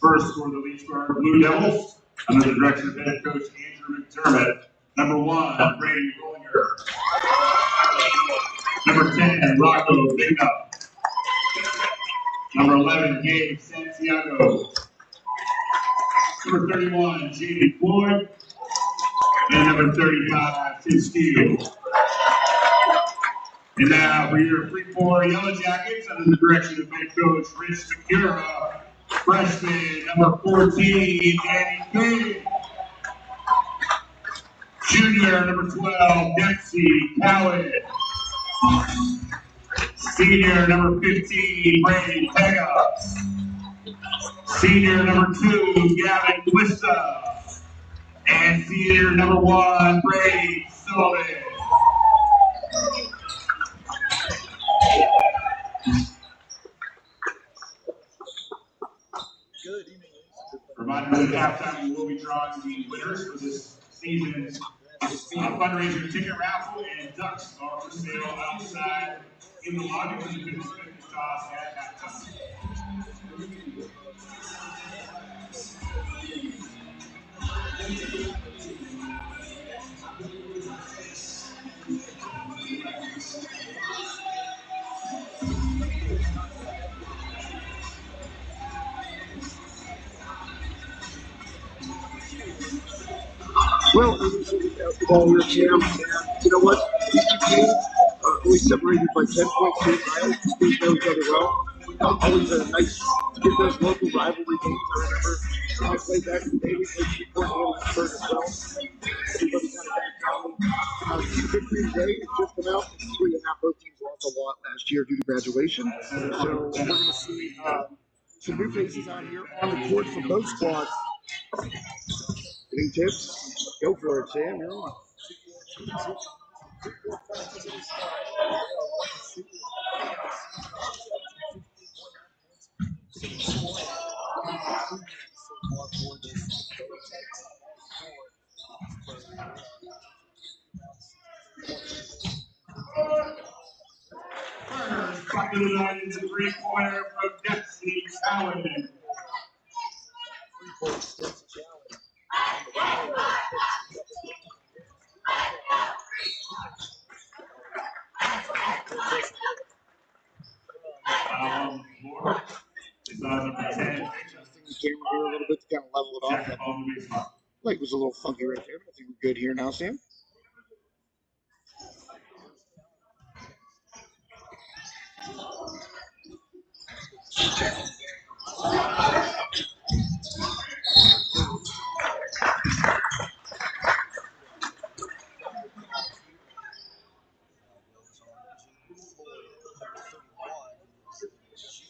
First for the Leechburg Blue Devils, under the direction of head coach Andrew McDermott. Number 1, Brady Rollinger. Number 10, Rocco Bignup. Number 11, Gabe Santiago. Number 31, J.D. Floyd. And number 35, Tim Steele. And now for your Freeport Yellowjackets, under the direction of head coach Rich McCura. Freshman, number 14, Danny King. Junior, number 12, Dempsey Cowan. Senior, number 15, Brady Pega. Senior, number 2, Gavin Quista. And senior, number 1, Brady Sullivan. Reminders at halftime, we will be drawing the winners for this season's fundraiser ticket raffle, and ducks are for sale outside in the lobby for the 50-50 toss at halftime. Well, basketball here, Cam, and you know what? These two teams are always separated by 10 points to miles. They know each other well. Always nice to get those local rivalry games. I remember I played back in the day. We played Freeport and Leechburg as well. Everybody kind of got counting. Two victories today. It's just come out. It's 3-0. Both teams lost a lot last year due to graduation. So we're going to see some new faces out here on the court for both squads. Getting tips? Go for it, Sam. You're on. Fucking United is a 3-pointer from Dempsey Cowan. It's on number 10. Adjusting the camera here a little bit to kind of level it off. That light was a little funky right there, but I think we're good here now, Sam.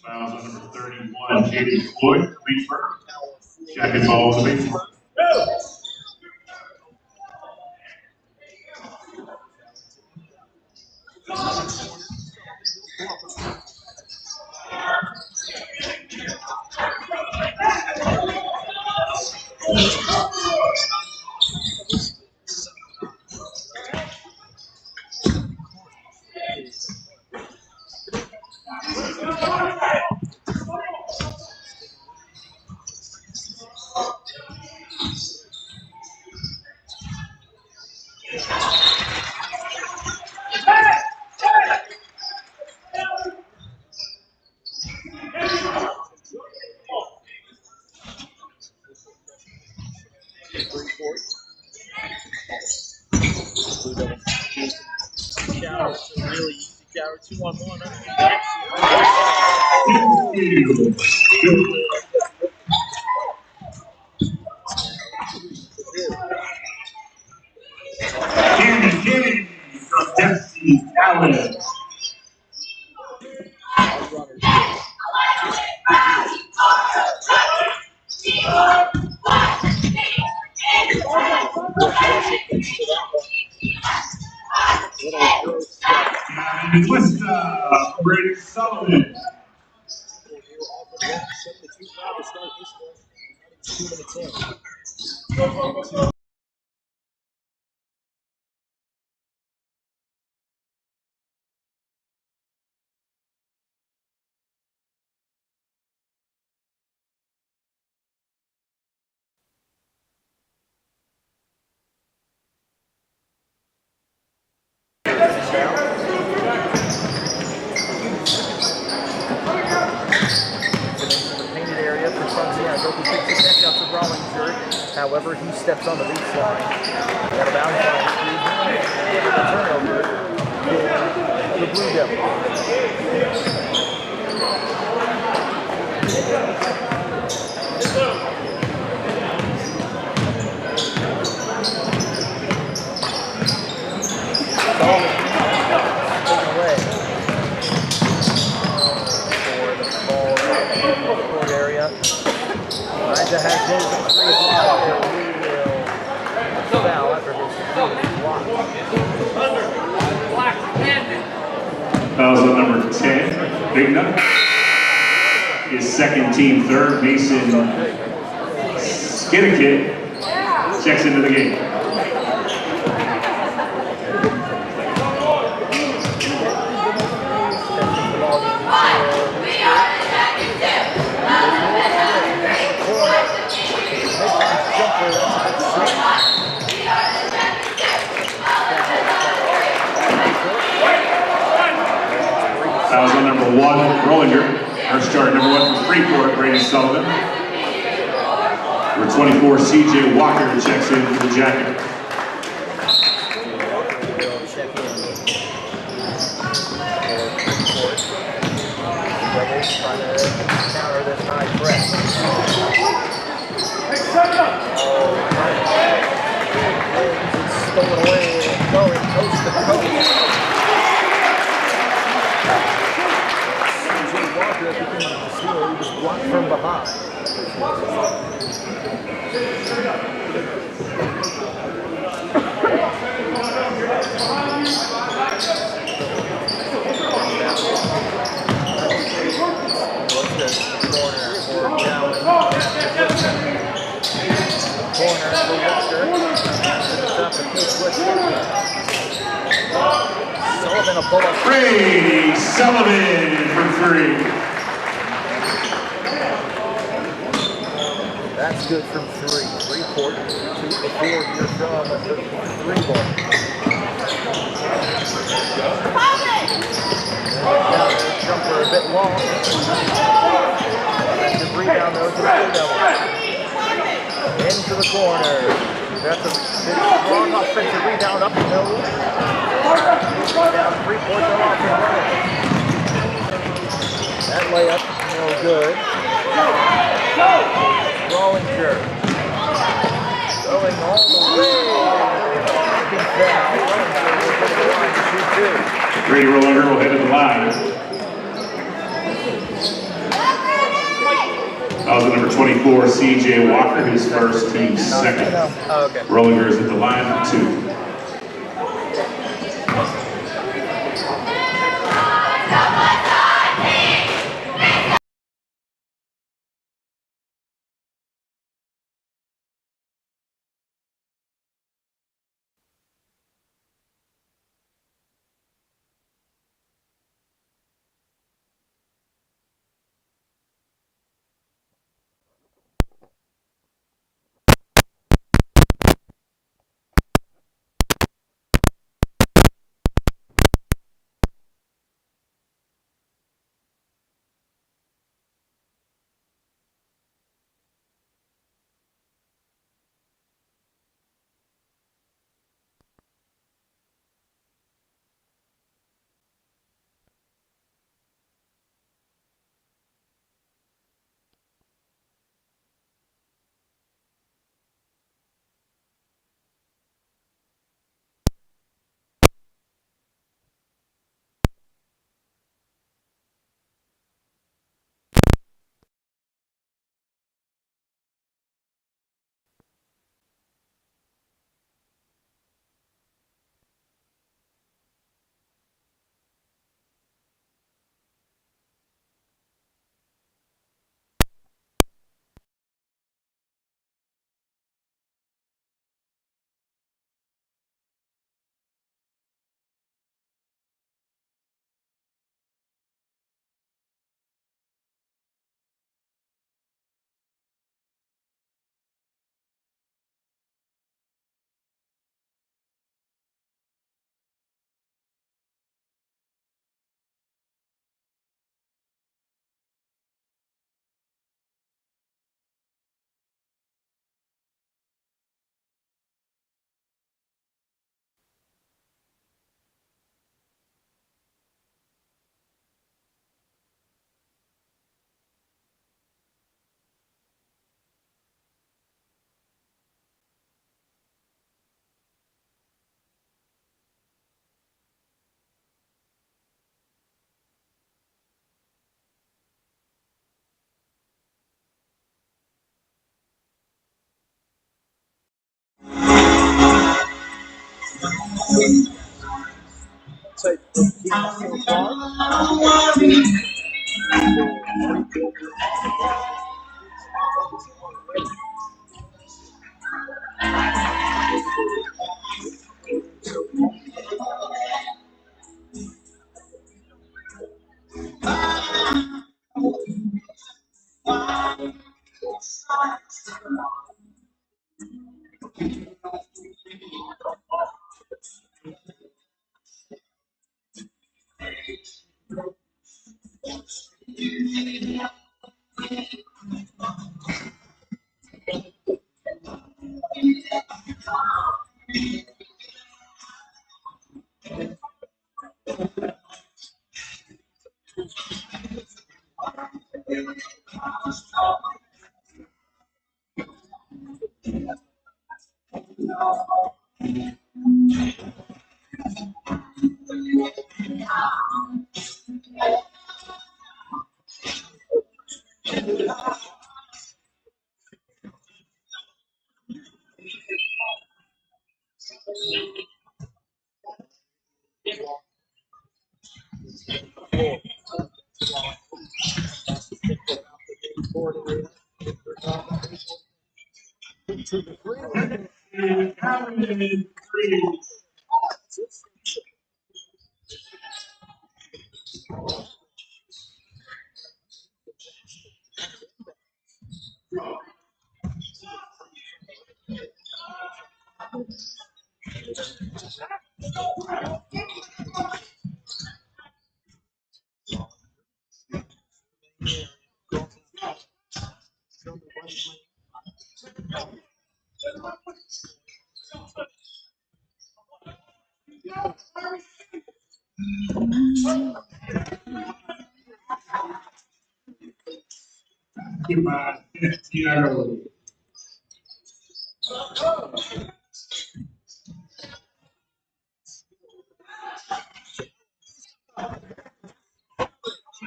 Fouls on number 31, J.D. Floyd, Leechburg. Jackets all over the baseball. Shower, it's a really easy shower, 2-on-1. Kenny from Dempsey Cowan. Quista, Brady Sullivan. However, he steps on the baseline. Got a bounce on the screen. A turnover for the Blue Devils. Elijah has his three block. He will foul after his block. Fouls on number 10, Big Nut. His second team third, Mason Skinnikit, checks into the game. Fouls on number 1, Rollinger. First start number 1 from Freeport, Brady Sullivan. Number 24, CJ Walker checks in for the Jacket. Trying to counter this high press. Stolen away, going coast to coast. CJ Walker at the end of the steal, he was blocked from behind. Corner for Walker. Sullivan a pull up. Brady Sullivan for 3. That's good from 3. Freeport 2 for 4 here from the 3-ball. Jumper a bit long. Offensive rebound though to the Blue Devils. Into the corner. That's a strong offensive rebound up the middle. Down Freeport, they're off and running. That layup, no good. Rollinger. Going all the way. Rollinger will go to the line to shoot 2. Brady Rollinger will head to the line. Fouls on number 24, CJ Walker, his first, team second. Okay. Rollinger is at the line for 2. type of game so far.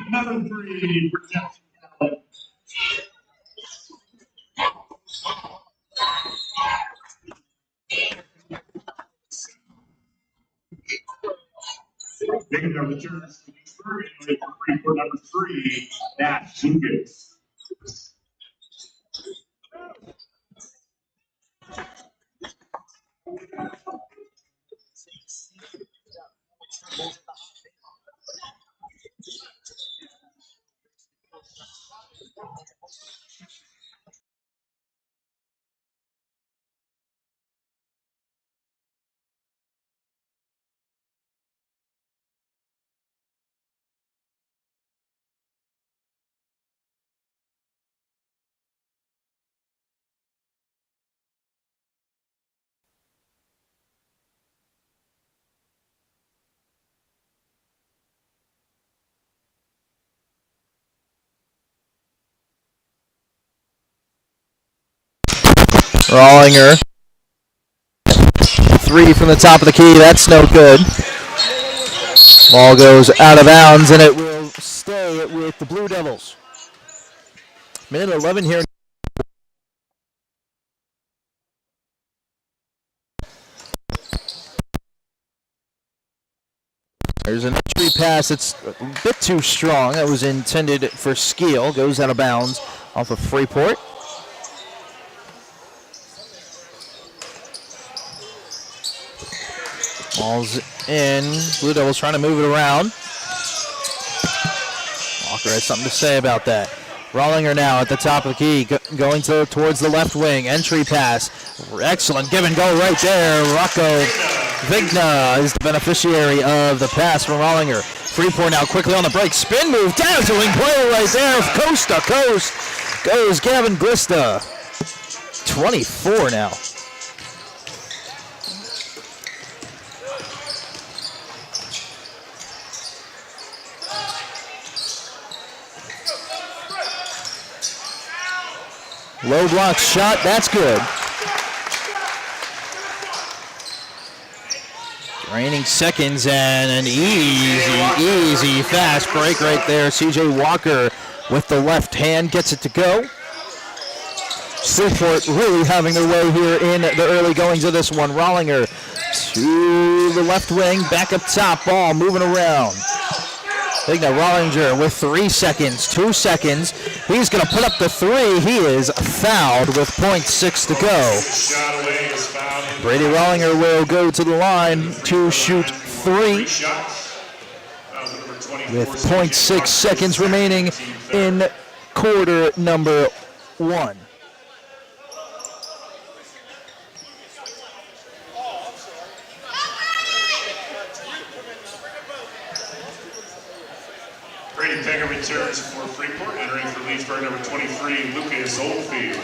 Another three protection. Taking the returns to Leechburg and Freeport number 3, that's Lucas. Rollinger. 3 from the top of the key. That's no good. Ball goes out of bounds, and it will stay with the Blue Devils. Minute 11 here. There's an entry pass. It's a bit too strong. That was intended for Skeel. Goes out of bounds off of Freeport. Ball's in. Blue Devils trying to move it around. Walker has something to say about that. Rollinger now at the top of the key, going towards the left wing. Entry pass. Excellent give and go right there. Rocco Vigna is the beneficiary of the pass from Rollinger. Freeport now quickly on the break. Spin move. Dazzling play right there. Coast to coast goes Gavin Glista. 24 now. Low block shot, that's good. Draining seconds and an easy fast break right there. CJ Walker with the left hand gets it to go. Freeport really having their way here in the early goings of this one. Rollinger to the left wing, back up top, ball moving around. I think that Rollinger with 3 seconds, 2 seconds. He's going to put up the three. He is fouled with .6 to go. Brady Rollinger will go to the line to shoot 3 with .6 seconds remaining in quarter number 1. Brady Pega returns for Freeport, entering for Leechburg, number 23, Lucas Oldfield.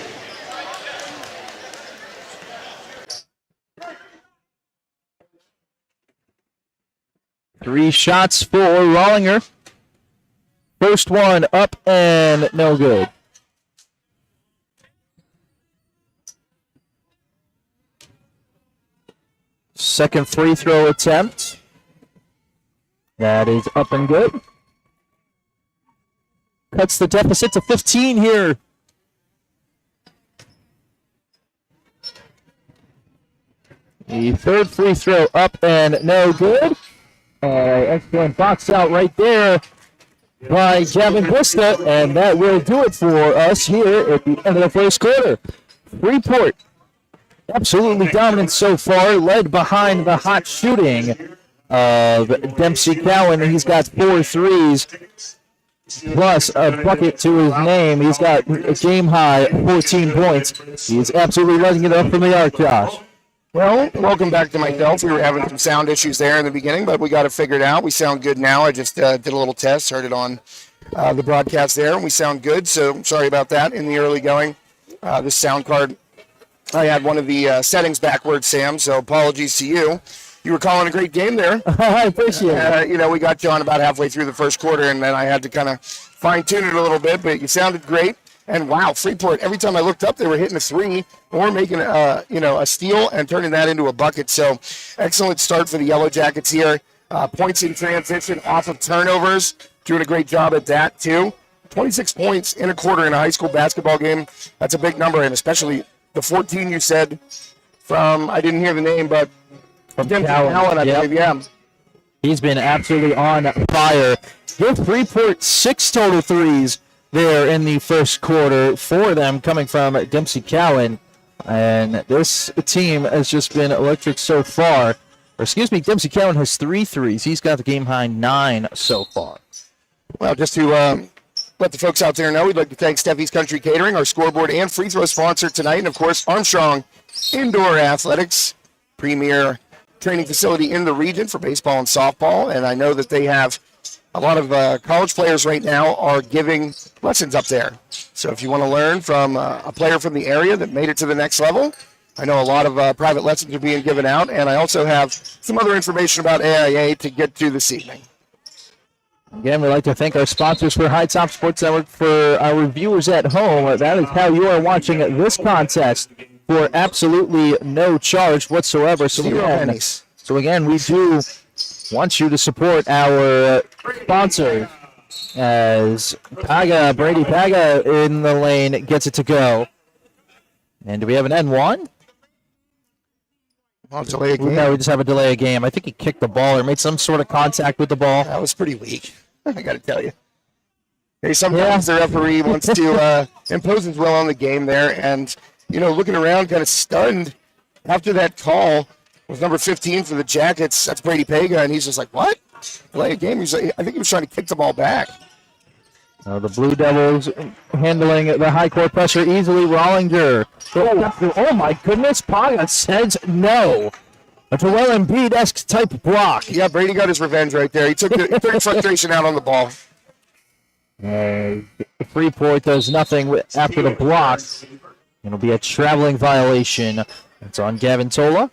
Three shots for Rollinger. First one up and no good. Second free throw attempt. That is up and good. Cuts the deficit to 15 here. The third free throw up and no good. Excellent box out right there by Gavin Vista, and that will do it for us here at the end of the first quarter. Freeport, absolutely dominant so far, led behind the hot shooting of Dempsey Cowan. He's got 4 threes. Plus a bucket to his name. He's got a game-high 14 points. He's absolutely letting it up from the arc, Josh. Well, welcome back to myself. We were having some sound issues there in the beginning, but we got it figured out. We sound good now. I just did a little test, heard it on the broadcast there, and we sound good, so sorry about that in the early going. This sound card, I had one of the settings backwards, Sam, so apologies to you. You were calling a great game there. I appreciate it. We got you on about halfway through the first quarter, and then I had to kind of fine-tune it a little bit, but you sounded great. And, wow, Freeport, every time I looked up, they were hitting a three or making, a steal and turning that into a bucket. So, excellent start for the Yellowjackets here. Points in transition off of turnovers. Doing a great job at that, too. 26 points in a quarter in a high school basketball game. That's a big number, and especially the 14 you said from, I didn't hear the name, but from Allen, I believe, yeah. He's been absolutely on fire. Give Freeport 6 total threes there in the first quarter, 4 of them coming from Dempsey Cowan. And this team has just been electric so far. Dempsey Cowan has 3 threes. He's got the game-high 9 so far. Well, just to let the folks out there know, we'd like to thank Steffi's Country Catering, our scoreboard and free throw sponsor tonight. And, of course, Armstrong Indoor Athletics, premier training facility in the region for baseball and softball. And I know that they have a lot of college players right now are giving lessons up there. So if you want to learn from a player from the area that made it to the next level, I know a lot of private lessons are being given out. And I also have some other information about AIA to get to this evening. Again, we'd like to thank our sponsors for High Top Sports Network. For our viewers at home, that is how you are watching this contest for absolutely no charge whatsoever. So again, we do want you to support our sponsor as Brady Paga in the lane gets it to go. And do we have an N1? Delay a game. No, we just have a delay of game. I think he kicked the ball or made some sort of contact with the ball. That was pretty weak, I got to tell you. Hey, sometimes the referee wants to impose his will on the game there. And, looking around kind of stunned after that call with number 15 for the Jackets. That's Brady Pega. And he's just like, what? Delay a game? He's like, I think he was trying to kick the ball back. The Blue Devils handling the high court pressure easily. Rollinger. Oh my goodness. Paga says no. A Joel Embiid-esque type block. Yeah, Brady got his revenge right there. He took his frustration out on the ball. Freeport does nothing after the block. It'll be a traveling violation. It's on Gavin Tola.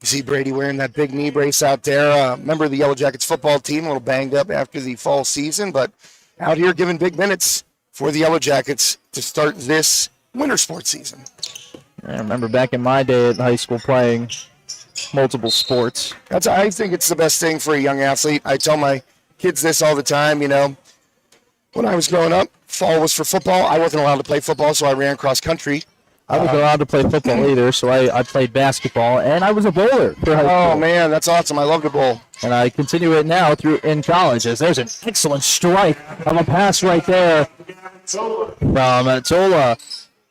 You see Brady wearing that big knee brace out there. Member of the Yellowjackets football team, a little banged up after the fall season, but out here giving big minutes for the Yellowjackets to start this winter sports season. I remember back in my day at high school playing multiple sports. I think it's the best thing for a young athlete. I tell my kids this all the time, when I was growing up, fall was for football. I wasn't allowed to play football, so I ran cross country. I wasn't allowed to play football either, so I played basketball, and I was a bowler for high school. Oh, man, that's awesome. I love to bowl. And I continue it now in college. As there's an excellent strike of a pass right there from Tola.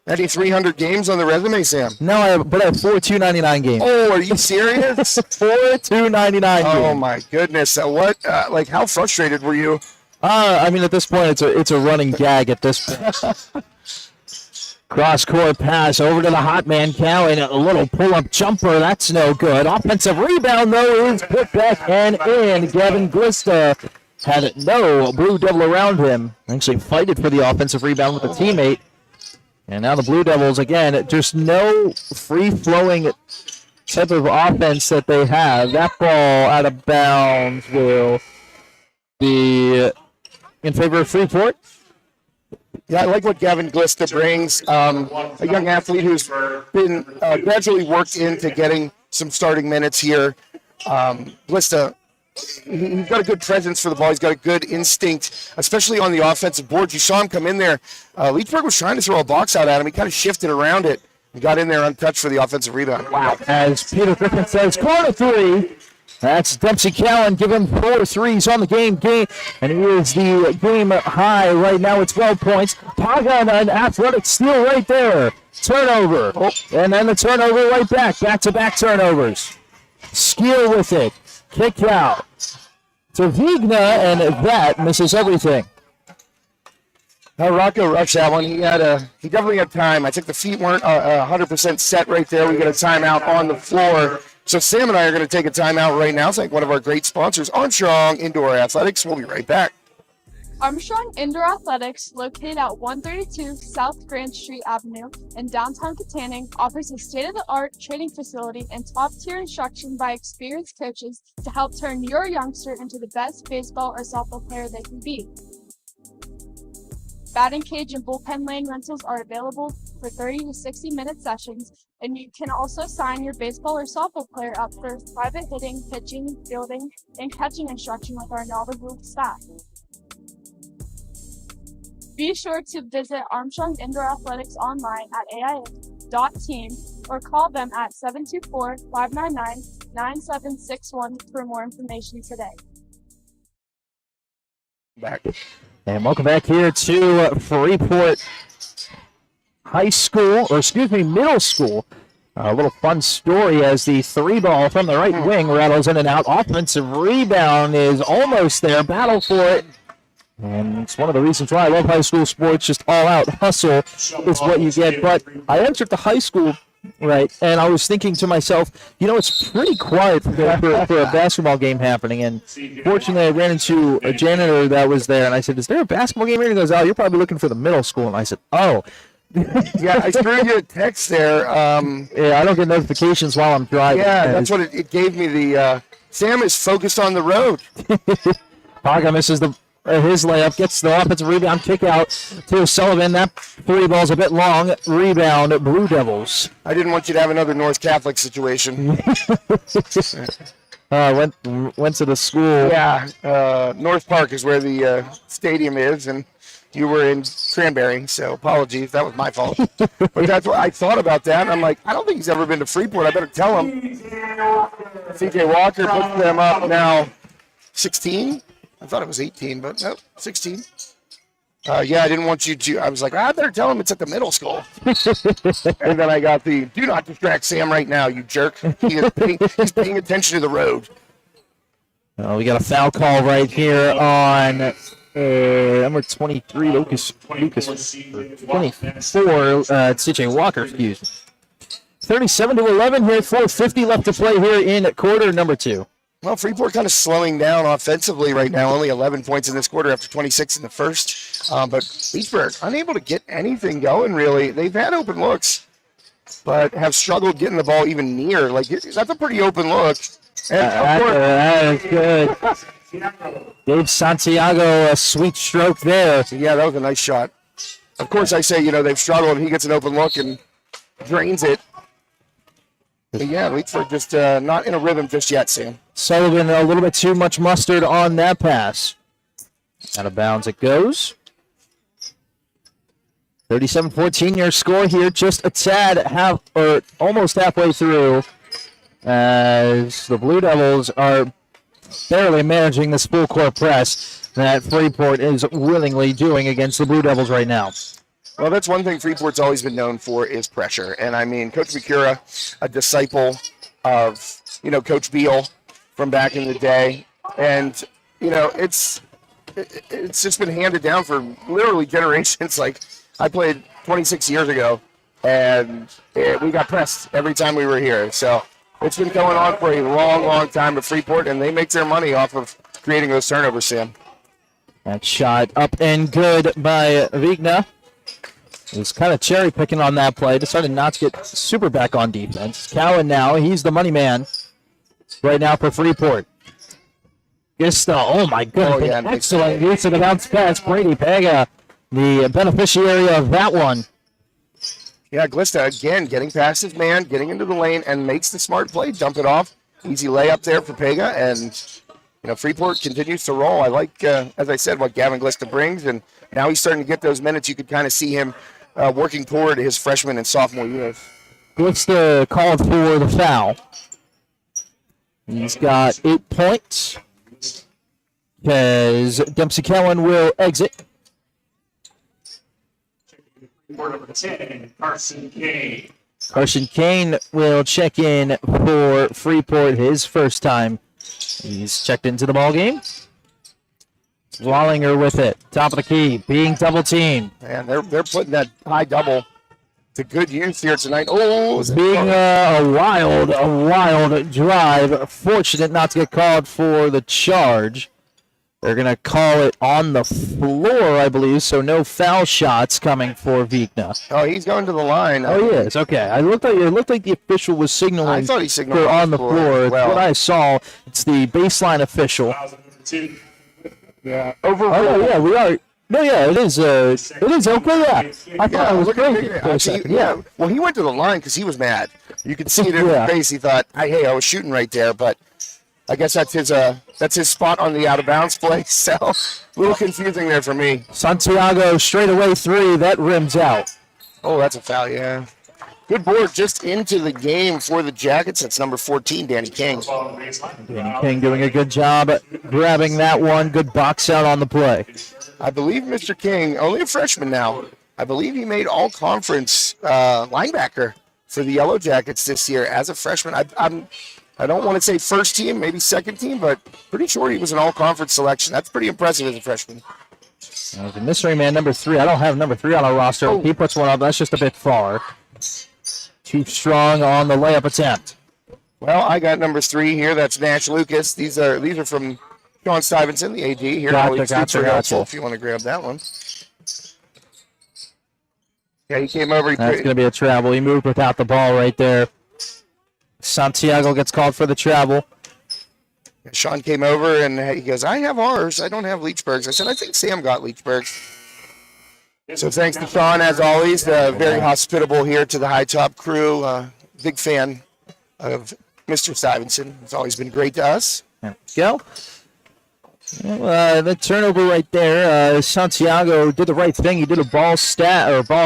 300 games on the resume, Sam. No, but I have 4 $2.99 games. Oh, are you serious? 4 $2.99 games. Oh, my goodness. How frustrated were you? I mean, at this point, it's a running gag at this point. Cross-court pass over to the hot man, Cowan. A little pull-up jumper. That's no good. Offensive rebound, though, is put back and in. Gavin Glista had no Blue Devil around him. Actually fighted for the offensive rebound with a teammate. And now the Blue Devils, again, just no free-flowing type of offense that they have. That ball out of bounds will be in favor of Freeport. Yeah, I like what Gavin Glista brings. A young athlete who's been gradually worked into getting some starting minutes here. Glista, he's got a good presence for the ball. He's got a good instinct, especially on the offensive boards. You saw him come in there. Leechburg was trying to throw a box out at him. He kind of shifted around it and got in there untouched for the offensive rebound. Wow. As Peter Griffin says, corner three. That's Dempsey Cowan giving 4 threes on the game, and he is the game high right now. It's 12 points. Paga, an athletic steal right there. Turnover. Oh, and then the turnover right back. Back-to-back turnovers. Skill with it. Kick out to Vigna, and that misses everything. Rocco rushed that one. He definitely had time. I think the feet weren't 100% set right there. We got a timeout on the floor. So Sam and I are going to take a timeout right now. Thank one of our great sponsors, Armstrong Indoor Athletics. We'll be right back. Armstrong Indoor Athletics, located at 132 South Grand Street Avenue in downtown Katanning, offers a state-of-the-art training facility and top-tier instruction by experienced coaches to help turn your youngster into the best baseball or softball player they can be. Batting cage and bullpen lane rentals are available for 30 to 60-minute sessions, and you can also sign your baseball or softball player up for private hitting, pitching, fielding, and catching instruction with our knowledgeable staff. Be sure to visit Armstrong Indoor Athletics online at AIA.team or call them at 724-599-9761 for more information today. Back. And welcome back here to Freeport middle school. A little fun story as the 3-ball from the right wing rattles in and out. Offensive rebound is almost there. Battle for it. And it's one of the reasons why I love high school sports. Just all-out hustle is what you get. But I entered the high school, right, and I was thinking to myself, it's pretty quiet for a basketball game happening. And fortunately, I ran into a janitor that was there, and I said, is there a basketball game here? He goes, oh, you're probably looking for the middle school. And I said, oh. Yeah, I threw you a text there. Yeah, I don't get notifications while I'm driving. Yeah, that's what it gave me. The Sam is focused on the road. Paga misses his layup, gets the offensive rebound, kick out to Sullivan. That 3-ball's a bit long. Rebound, Blue Devils. I didn't want you to have another North Catholic situation. Went to the school. Yeah, North Park is where the stadium is, and you were in Cranberry, so apologies. That was my fault. But that's what I thought about that. And I'm like, I don't think he's ever been to Freeport. I better tell him. CJ Walker puts them up now 16. I thought it was 18, but no, 16. Yeah, I didn't want you to. I was like, I better tell him it's at the middle school. And then I got the, do not distract Sam right now, you jerk. He's paying attention to the road. We got a foul call right here on number 23, Lucas 24, CJ Walker, excuse me. 37-11 here, 4:50 left to play here in quarter number 2. Well, Freeport kind of slowing down offensively right now. Only 11 points in this quarter after 26 in the first. But Leechburg unable to get anything going, really. They've had open looks, but have struggled getting the ball even near. Like, that's a pretty open look. And that is good. Dave Santiago, a sweet stroke there. Yeah, that was a nice shot. Of course, I say, they've struggled, and he gets an open look and drains it. But yeah, Leechburg just not in a rhythm just yet, Sam. Sullivan a little bit too much mustard on that pass. Out of bounds it goes. 37-14 your score here, just a tad almost halfway through, as the Blue Devils are barely managing this full court press that Freeport is willingly doing against the Blue Devils right now. Well, that's one thing Freeport's always been known for is pressure. And I mean, Coach Mikura, a disciple of, Coach Beal from back in the day. And, it's just been handed down for literally generations. Like, I played 26 years ago, and we got pressed every time we were here. So it's been going on for a long, long time at Freeport, and they make their money off of creating those turnovers, Sam. That shot up and good by Vigna. He was kind of cherry picking on that play. Decided not to get super back on defense. Cowan now, he's the money man right now for Freeport. Oh my goodness, excellent use of the bounce pass. Brady Pega, the beneficiary of that one. Yeah, Glista again getting past his man, getting into the lane, and makes the smart play, dump it off. Easy layup there for Pega, and Freeport continues to roll. I like, as I said, what Gavin Glista brings, and now he's starting to get those minutes. You could kind of see him working toward his freshman and sophomore years. Glista called for the foul. He's got 8 points, because Dempsey Cowan will exit. For number 10, Carson Kane. Carson Kane will check in for Freeport his first time. He's checked into the ball game. Wallinger with it, top of the key, being double teamed. Man, they're putting that high double to good use here tonight. Oh, being a wild drive. Fortunate not to get called for the charge. They're going to call it on the floor, I believe, so no foul shots coming for Vigna. Oh, he's going to the line. Oh, he is. Okay. It looked like the official was signaling. I thought he signaled on the floor. Well, what I saw, it's the baseline official. Yeah. We are. No, yeah, it is. It is okay. Yeah, I thought I was crazy for a second. Yeah. Well, he went to the line because he was mad. You could see it in his face. He thought, "Hey, I was shooting right there," but I guess that's his spot on the out of bounds play. So a little confusing there for me. Santiago straight away three. That rims out. Oh, that's a foul. Yeah. Good board just into the game for the Jackets. That's number 14, Danny King. Danny King doing a good job grabbing that one. Good box out on the play. I believe Mr. King, only a freshman now, I believe he made all-conference linebacker for the Yellowjackets this year as a freshman. I don't want to say first team, maybe second team, but pretty sure he was an all-conference selection. That's pretty impressive as a freshman. The mystery man, number 3. I don't have number 3 on our roster. Oh. He puts one up. That's just a bit far. Too strong on the layup attempt. Well, I got number 3 here. That's Nash Lucas. These are from Sean Stuyvesant, the AD. Here, gotcha. If you want to grab that one. Yeah, he came over. That's going to be a travel. He moved without the ball right there. Santiago gets called for the travel. Sean came over and he goes, I have ours. I don't have Leechburg's. I said, I think Sam got Leechburg's. So thanks to Sean, as always, very hospitable here to the High Top crew. Big fan of Mr. Stuyvesant. It's always been great to us. There we go. Well, the turnover right there. Santiago did the right thing. He did a ball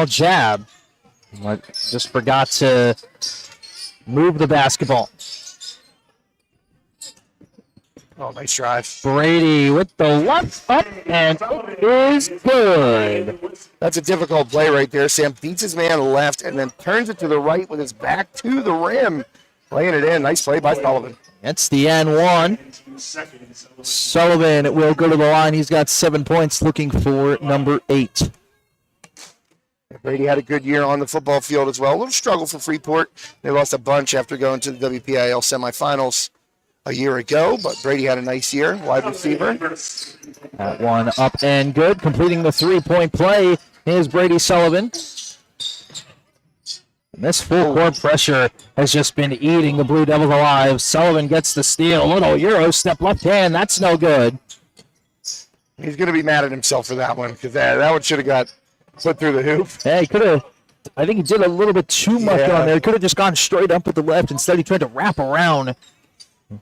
jab. But just forgot to move the basketball. Oh, nice drive. Brady with the left up, and it is good. That's a difficult play right there. Sam beats his man left and then turns it to the right with his back to the rim. Laying it in. Nice play by Sullivan. That's the N1. Sullivan will go to the line. He's got 7 points, looking for number 8. Brady had a good year on the football field as well. A little struggle for Freeport. They lost a bunch after going to the WPIL semifinals a year ago, but Brady had a nice year, wide receiver. That one up and good. Completing the 3-point play is Brady Sullivan. And this full court pressure has just been eating the Blue Devils alive. Sullivan gets the steal. Little Euro step left hand. That's no good. He's going to be mad at himself for that one because that one should have got put through the hoop. Yeah, he could have. I think he did a little bit too much on there. He could have just gone straight up with the left. Instead, he tried to wrap around and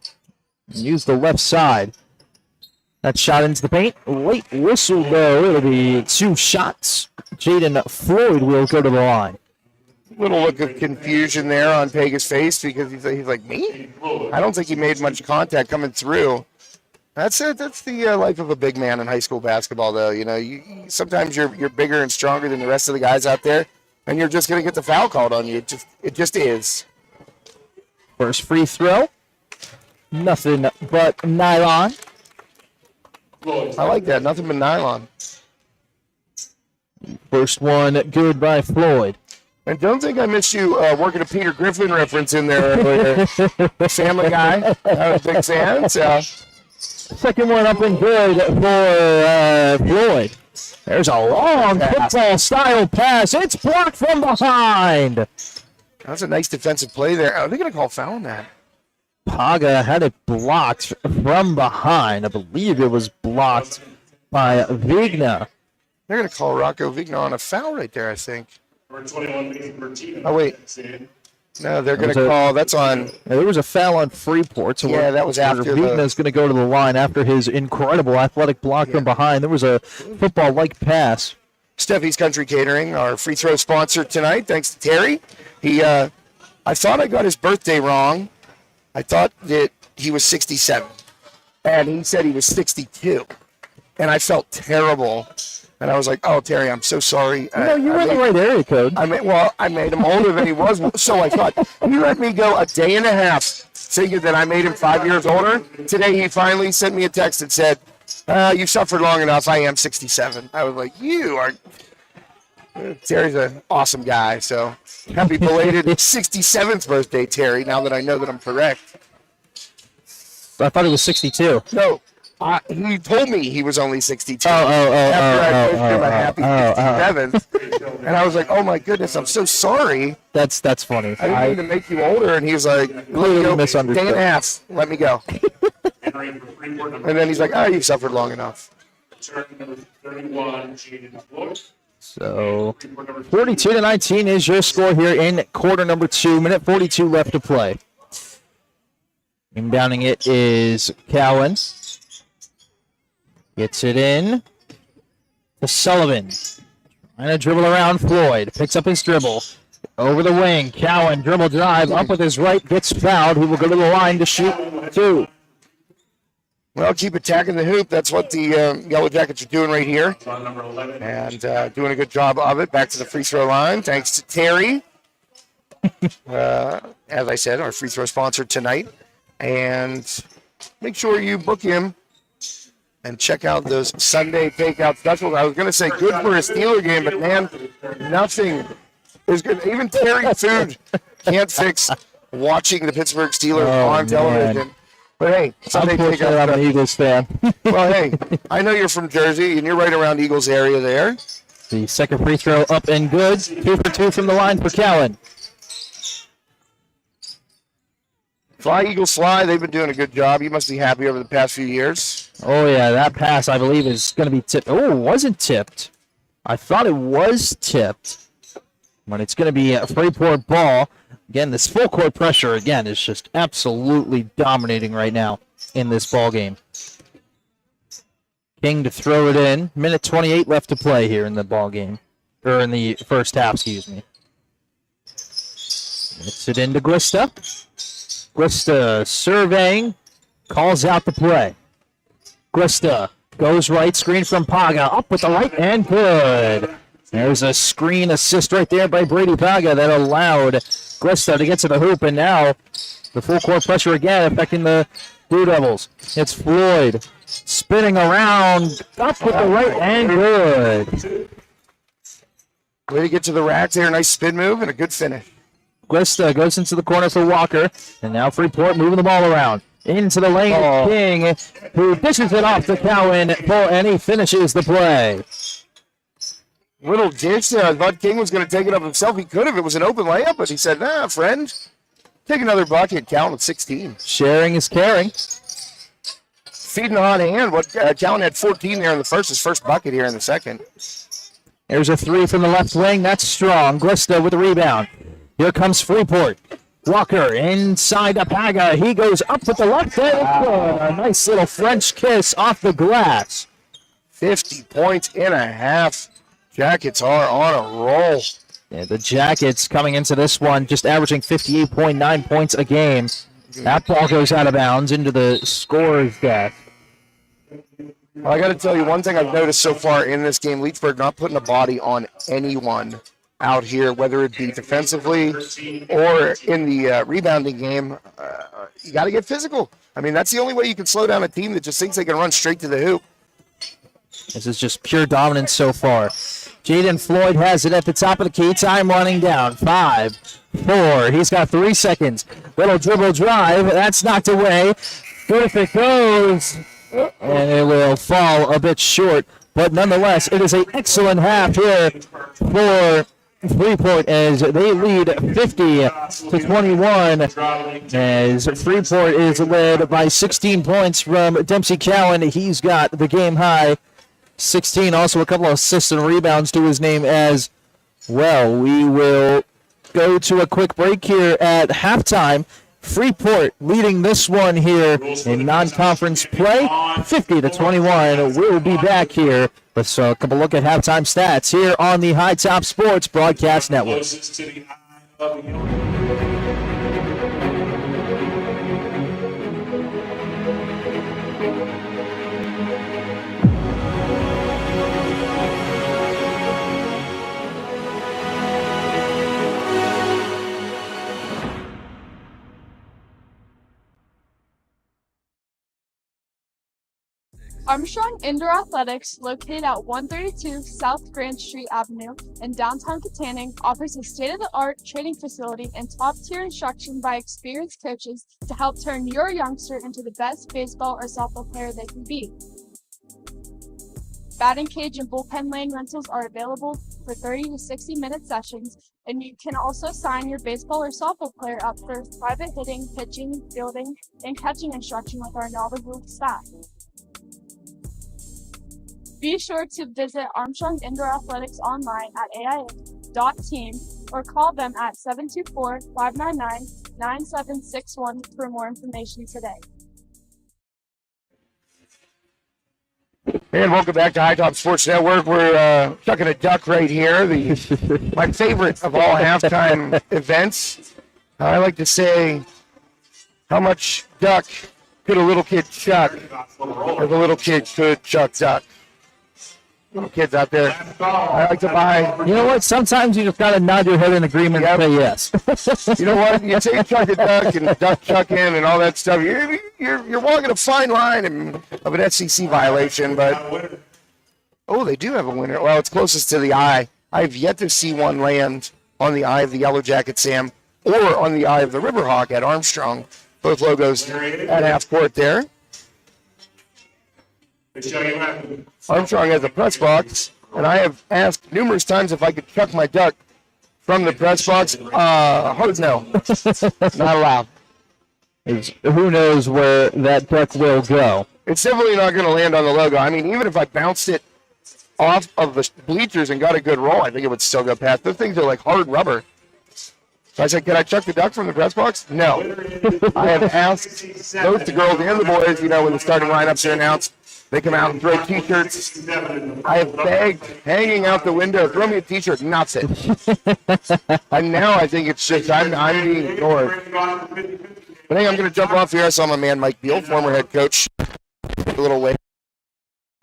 use the left side. That shot into the paint. Late whistle, though. It'll be 2 shots. Jaden Floyd will go to the line. Little look of confusion there on Pega's face because he's like, me? I don't think he made much contact coming through. That's it. That's the life of a big man in high school basketball, though. You know, sometimes you're bigger and stronger than the rest of the guys out there, and you're just going to get the foul called on you. It just is. First free throw. Nothing but nylon. I like that. Nothing but nylon. First one good by Floyd. And don't think I missed you working a Peter Griffin reference in there earlier. Family Guy. I was a big fan. So. Second one up and good for Floyd. There's a long football-style pass. It's blocked from behind. That's a nice defensive play there. Are they going to call foul on that? Paga had it blocked from behind. I believe it was blocked by Vigna. They're going to call Rocco Vigna on a foul right there, I think. Number 21, oh, wait. No, they're going to call. That's on. There was a foul on Freeport. So yeah, that was after. Vigna's going to go to the line after his incredible athletic block from behind. There was a football-like pass. Steffi's Country Catering, our free throw sponsor tonight. Thanks to Terry. I thought I got his birthday wrong. I thought that he was 67, and he said he was 62, and I felt terrible. And I was like, "Oh, Terry, I'm so sorry." No, you were in the right area code. I made him older than he was, so I thought he let me go a day and a half, thinking that I made him 5 years older. Today, he finally sent me a text and said, "You've suffered long enough. I am 67." I was like, "You are." Terry's an awesome guy, so happy belated 67th birthday, Terry. Now that I know that I'm correct. I thought it was 62. No. He told me he was only 62. After I wished him a happy 67th. And I was like, oh my goodness, I'm so sorry. That's funny. I didn't mean to make you older. And he was like, misunderstood. Day and a half, let me go. And then he's like, you've suffered long enough. Number 31, Jaden Floyd. So 42-19 is your score here in quarter number 2. Minute 42 left to play. Inbounding it is Cowan. Gets it in to Sullivan. Trying to dribble around Floyd. Picks up his dribble. Over the wing. Cowan, dribble drive. Up with his right. Gets fouled. He will go to the line to shoot 2. Well, keep attacking the hoop. That's what the Yellowjackets are doing right here. And doing a good job of it. Back to the free throw line. Thanks to Terry. As I said, our free throw sponsor tonight. And make sure you book him. And check out those Sunday takeout specials. I was going to say good for a Steeler game, but man, nothing is good. Even Terry Food can't fix watching the Pittsburgh Steelers on television. But hey, Sunday takeout. I'm an Eagles fan. Well, hey, I know you're from Jersey, and you're right around Eagles area there. The second free throw up and good. 2 for 2 from the line for Cowan. Fly, Eagles, fly. They've been doing a good job. You must be happy over the past few years. Oh, yeah, that pass, I believe, is going to be tipped. Oh, it wasn't tipped. I thought it was tipped. But it's going to be a Freeport ball. Again, this full court pressure, again, is just absolutely dominating right now in this ball game. King to throw it in. Minute 28 left to play here in the ball game. Or in the first half, excuse me. Gets it into Grista. Grista surveying, calls out the play. Grista goes right, screen from Paga, up with the right, and good. There's a screen assist right there by Brady Paga that allowed Grista to get to the hoop, and now the full court pressure again affecting the Blue Devils. It's Floyd spinning around, up with the right, and good. Way to get to the rack there, nice spin move and a good finish. Grista goes into the corner for Walker, and now Freeport moving the ball around. Into the lane, King, who dishes it off to Cowan, and he finishes the play. Little dish there. I thought King was going to take it up himself. He could have. It was an open layup, but he said, nah, friend. Take another bucket. Cowan with 16. Sharing is caring. Feeding on hand. Cowan had 14 there in the first. His first bucket here in the second. There's a 3 from the left wing. That's strong. Grista with the rebound. Here comes Freeport. Walker inside to Paga. He goes up with the left hand. A nice little French kiss off the glass. 50 points and a half. Jackets are on a roll. Yeah, the Jackets coming into this one just averaging 58.9 points a game. That ball goes out of bounds into the scorer's desk. Well, I got to tell you, one thing I've noticed so far in this game, Leechburg not putting a body on anyone out here, whether it be defensively or in the rebounding game. You got to get physical. I mean, that's the only way you can slow down a team that just thinks they can run straight to the hoop. This is just pure dominance so far. Jaden Floyd has it at the top of the key. Time running down. 5, 4. He's got 3 seconds. Little dribble drive. That's knocked away. Good if it goes. And it will fall a bit short. But nonetheless, it is an excellent half here for Freeport as they lead 50-21. As Freeport is led by 16 points from Dempsey Cowan. He's got the game high 16. Also a couple of assists and rebounds to his name as well. We will go to a quick break here at halftime. Freeport leading this one here in non-conference play, 50-21. We'll be back here. Let's take a look at halftime stats here on the High Top Sports Broadcast Network. Armstrong Indoor Athletics, located at 132 South Grand Street Avenue in downtown Katanning, offers a state-of-the-art training facility and top-tier instruction by experienced coaches to help turn your youngster into the best baseball or softball player they can be. Batting cage and bullpen lane rentals are available for 30 to 60-minute sessions, and you can also sign your baseball or softball player up for private hitting, pitching, fielding, and catching instruction with our knowledgeable staff. Be sure to visit Armstrong Indoor Athletics online at aia.team or call them at 724-599-9761 for more information today. And welcome back to High Top Sports Network. We're chucking a duck right here, my favorite of all halftime events. I like to say, how much duck could a little kid chuck if a little kid could chuck duck? Little kids out there, I like to buy. You know what? Sometimes you just got to nod your head in agreement and say yes. You know what? You say chuck a duck and duck chuck in and all that stuff. You're walking a fine line of an SEC violation, but oh, they do have a winner. Well, it's closest to the eye. I've yet to see one land on the eye of the Yellowjackets, Sam, or on the eye of the Riverhawk at Armstrong. Both logos at half court there. Armstrong has a press box, and I have asked numerous times if I could chuck my duck from the press box. Hard no. Not allowed. Who knows where that duck will go? It's definitely not going to land on the logo. I mean, even if I bounced it off of the bleachers and got a good roll, I think it would still go past. Those things are like hard rubber. So I said, can I chuck the duck from the press box? No. I have asked both the girls and the boys, you know, when the starting lineups are announced, they come out and throw T-shirts. I have begged, hanging out the window, throw me a T-shirt, not it. And now I think it's just, I'm being ignored. I think I'm going to jump off here. I saw my man Mike Beal, former head coach, a little late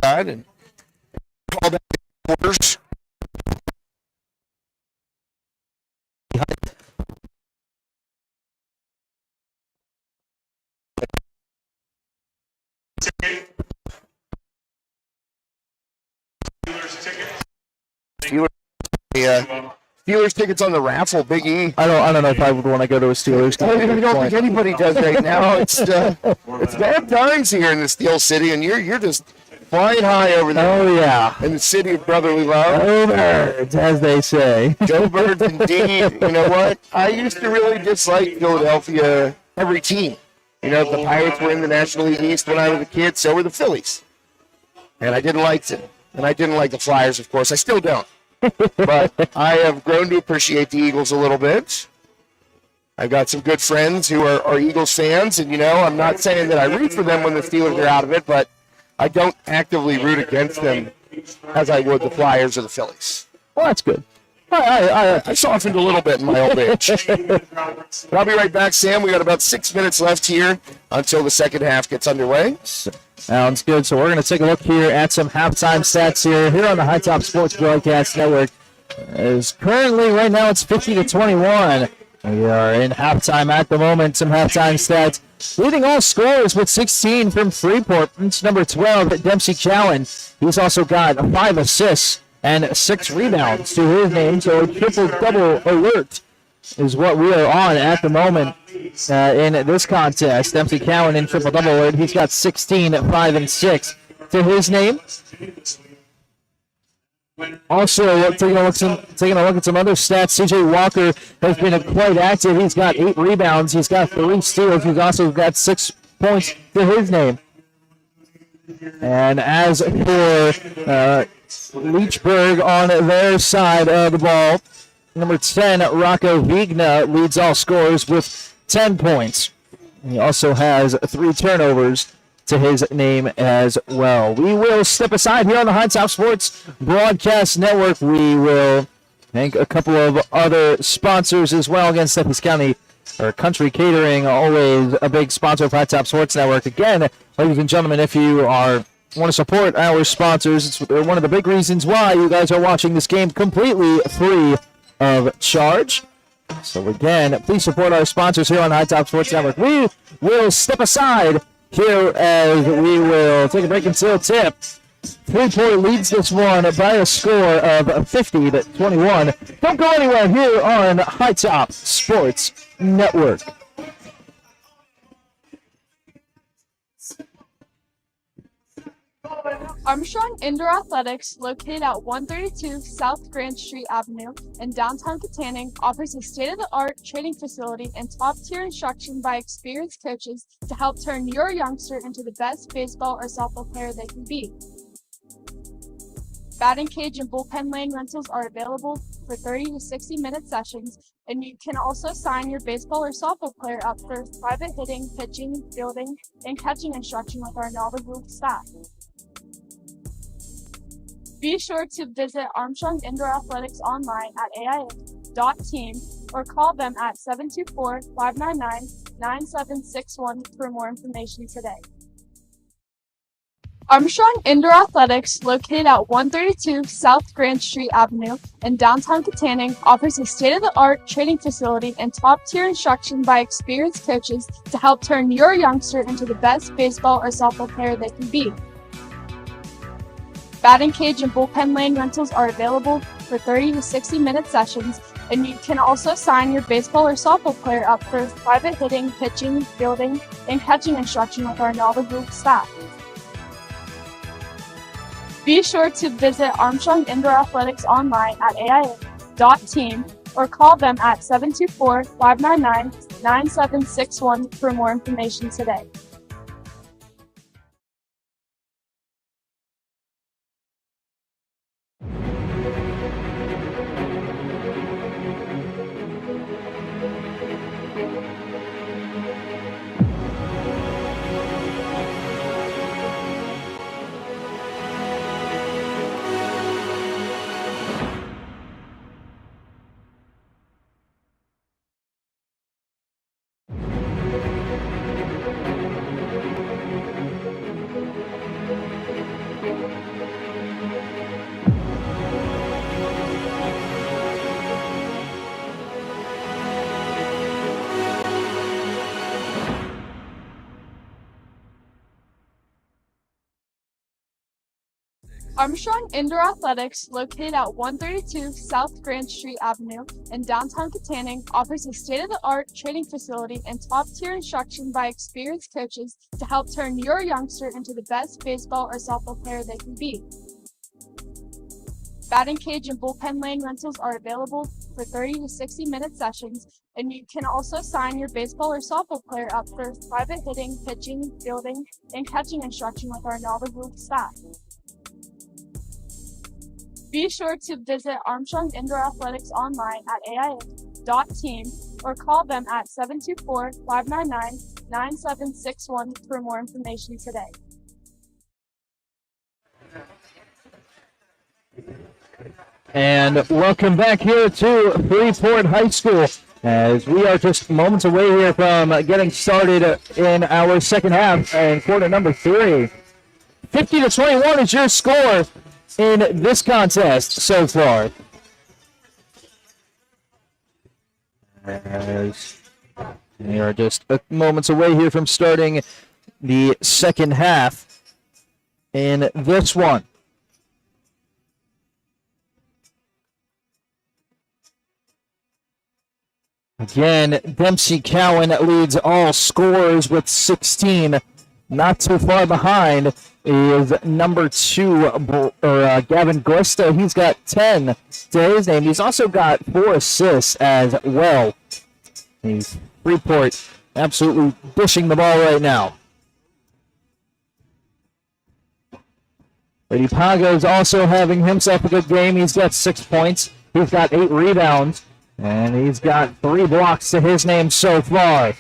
and call back the quarters. Steelers tickets on the raffle, Big E. I don't know if I would want to go to a Steelers game. I don't think anybody does right now. It's bad times here in the Steel City, and you're just flying high over there. Oh yeah, in the city of brotherly love. Go Birds, as they say. Go Birds, indeed. You know what? I used to really dislike Philadelphia. Every team. You know, the Pirates were in the National League East when I was a kid. So were the Phillies, and I didn't like it. And I didn't like the Flyers, of course. I still don't. But I have grown to appreciate the Eagles a little bit. I've got some good friends who are Eagles fans, and, I'm not saying that I root for them when the Steelers are out of it, but I don't actively root against them as I would the Flyers or the Phillies. Well, that's good. I softened a little bit in my old age. But I'll be right back, Sam. We got about 6 minutes left here until the second half gets underway. Sounds good. So we're going to take a look here at some halftime stats here on the High Top Sports Broadcast Network. As currently, right now, it's 50-21. We are in halftime at the moment. Some halftime stats. Leading all scorers with 16 from Freeport. It's number 12, Dempsey Cowan. He's also got 5 assists and 6 rebounds to his name. So a triple-double alert is what we are on at the moment in this contest. Dempsey Cowan in triple-double alert. He's got 16, 5, and 6 to his name. Also, taking a look at some other stats, C.J. Walker has been quite active. He's got 8 rebounds. He's got 3 steals. He's also got 6 points to his name. And as for Leechburg on their side of the ball, number 10, Rocco Vigna, leads all scorers with 10 points. He also has 3 turnovers to his name as well. We will step aside here on the High Top Sports Broadcast Network. We will thank a couple of other sponsors as well. Again, Stephen's County or Country Catering, always a big sponsor of High Top Sports Network. Again, ladies and gentlemen, if you want to support our sponsors, it's one of the big reasons why you guys are watching this game completely free of charge. So again, please support our sponsors here on High Top Sports Network. We will step aside here as we will take a break until tip. Freeport leads this one by a score of 50-21. Don't go anywhere here on High Top Sports Network. Armstrong Indoor Athletics, located at 132 South Grand Street Avenue in downtown Katanning, offers a state-of-the-art training facility and top-tier instruction by experienced coaches to help turn your youngster into the best baseball or softball player they can be. Batting cage and bullpen lane rentals are available for 30 to 60-minute sessions, and you can also sign your baseball or softball player up for private hitting, pitching, fielding, and catching instruction with our knowledgeable staff. Be sure to visit Armstrong Indoor Athletics online at aia.team or call them at 724-599-9761 for more information today. Armstrong Indoor Athletics, located at 132 South Grand Street Avenue in downtown Katanning, offers a state-of-the-art training facility and top-tier instruction by experienced coaches to help turn your youngster into the best baseball or softball player they can be. Batting cage and bullpen lane rentals are available for 30 to 60-minute sessions, and you can also sign your baseball or softball player up for private hitting, pitching, fielding, and catching instruction with our knowledgeable staff. Be sure to visit Armstrong Indoor Athletics online at aia.team or call them at 724-599-9761 for more information today. Armstrong Indoor Athletics, located at 132 South Grand Street Avenue in downtown Katanning, offers a state-of-the-art training facility and top-tier instruction by experienced coaches to help turn your youngster into the best baseball or softball player they can be. Batting cage and bullpen lane rentals are available for 30 to 60-minute sessions, and you can also sign your baseball or softball player up for private hitting, pitching, fielding, and catching instruction with our knowledgeable staff. Be sure to visit Armstrong Indoor Athletics online at aia.team or call them at 724-599-9761 for more information today. And welcome back here to Freeport High School, as we are just moments away here from getting started in our second half and quarter number 3. 50-21 is your score in this contest so far. As we are just moments away here from starting the second half in this one. Again, Dempsey Cowan leads all scorers with 16. Not too far behind is number 2, Gavin Glista. He's got 10 to his name. He's also got 4 assists as well. He's Freeport absolutely dishing the ball right now. Brady Pago's also having himself a good game. He's got 6 points. He's got 8 rebounds. And he's got 3 blocks to his name so far.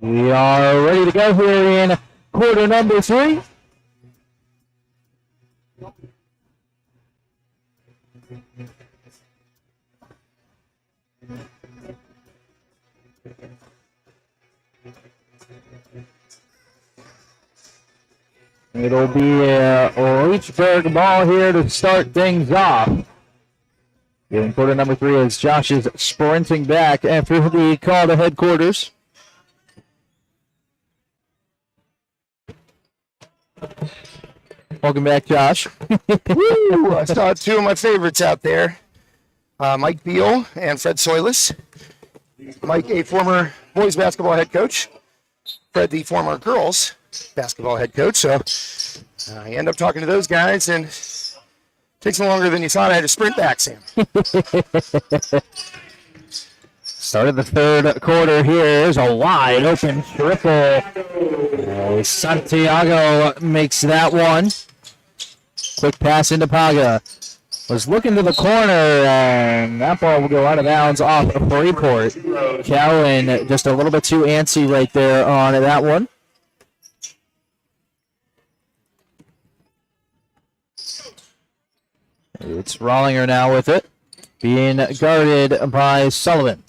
We are ready to go here in quarter number 3. It'll be a Leechburg ball here to start things off. In quarter number 3 as Josh is sprinting back after the call to headquarters. Welcome back, Josh. Woo! I saw 2 of my favorites out there. Mike Beal and Fred Soilis. Mike, a former boys basketball head coach. Fred, the former girls basketball head coach. So I end up talking to those guys, and it takes longer than you thought. I had to sprint back, Sam. Started the third quarter here. There's a wide open triple. Santiago makes that one. Quick pass into Paga. Was looking to the corner, and that ball will go out of bounds off of Freeport. Cowan just a little bit too antsy right there on that one. It's Rollinger now with it, being guarded by Sullivan.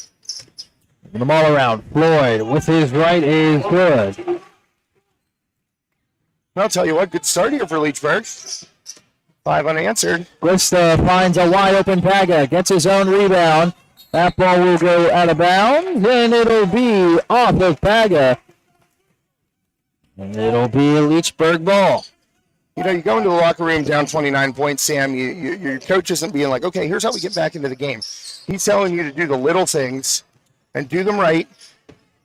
The ball around. Floyd with his right is good. I'll tell you what, good start here for Leechburg. 5 unanswered. Glista finds a wide open Paga, gets his own rebound. That ball will go out of bounds, and it'll be off of Paga. And it'll be a Leechburg ball. You know, you go into the locker room down 29 points, Sam. Your coach isn't being like, okay, here's how we get back into the game. He's telling you to do the little things and do them right,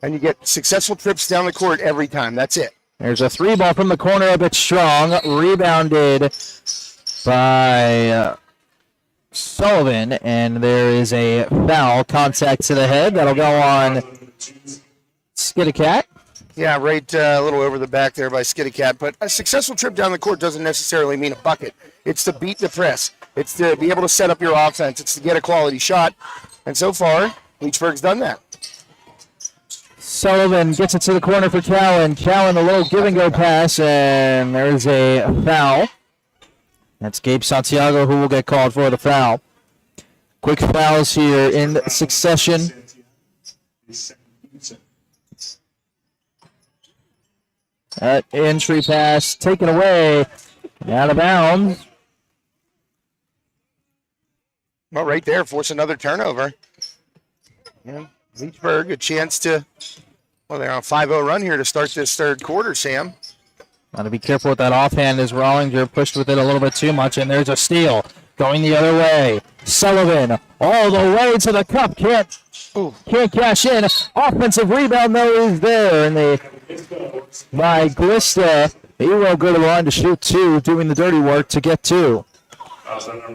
and you get successful trips down the court every time. That's it. There's a 3 ball from the corner, a bit strong. Rebounded by Sullivan, and there is a foul, contact to the head. That'll go on Skiddacat. Yeah, right, a little over the back there by Skiddacat. But a successful trip down the court doesn't necessarily mean a bucket. It's to beat the press. It's to be able to set up your offense. It's to get a quality shot. And so far, Leechburg's done that. Sullivan gets it to the corner for Cowan. Cowan, a little give-and-go pass, and there's a foul. That's Gabe Santiago who will get called for the foul. Quick fouls here in succession. That entry pass taken away, out of bounds. Well, right there, force another turnover. Yeah, Leechburg, a chance to, well, they're on a 5-0 run here to start this third quarter, Sam. Got to be careful with that offhand as Rollinger pushed with it a little bit too much, and there's a steal going the other way. Sullivan all the way to the cup, can't cash in. Offensive rebound though is there, and by Glista, he will go to the line to shoot 2, doing the dirty work to get 2.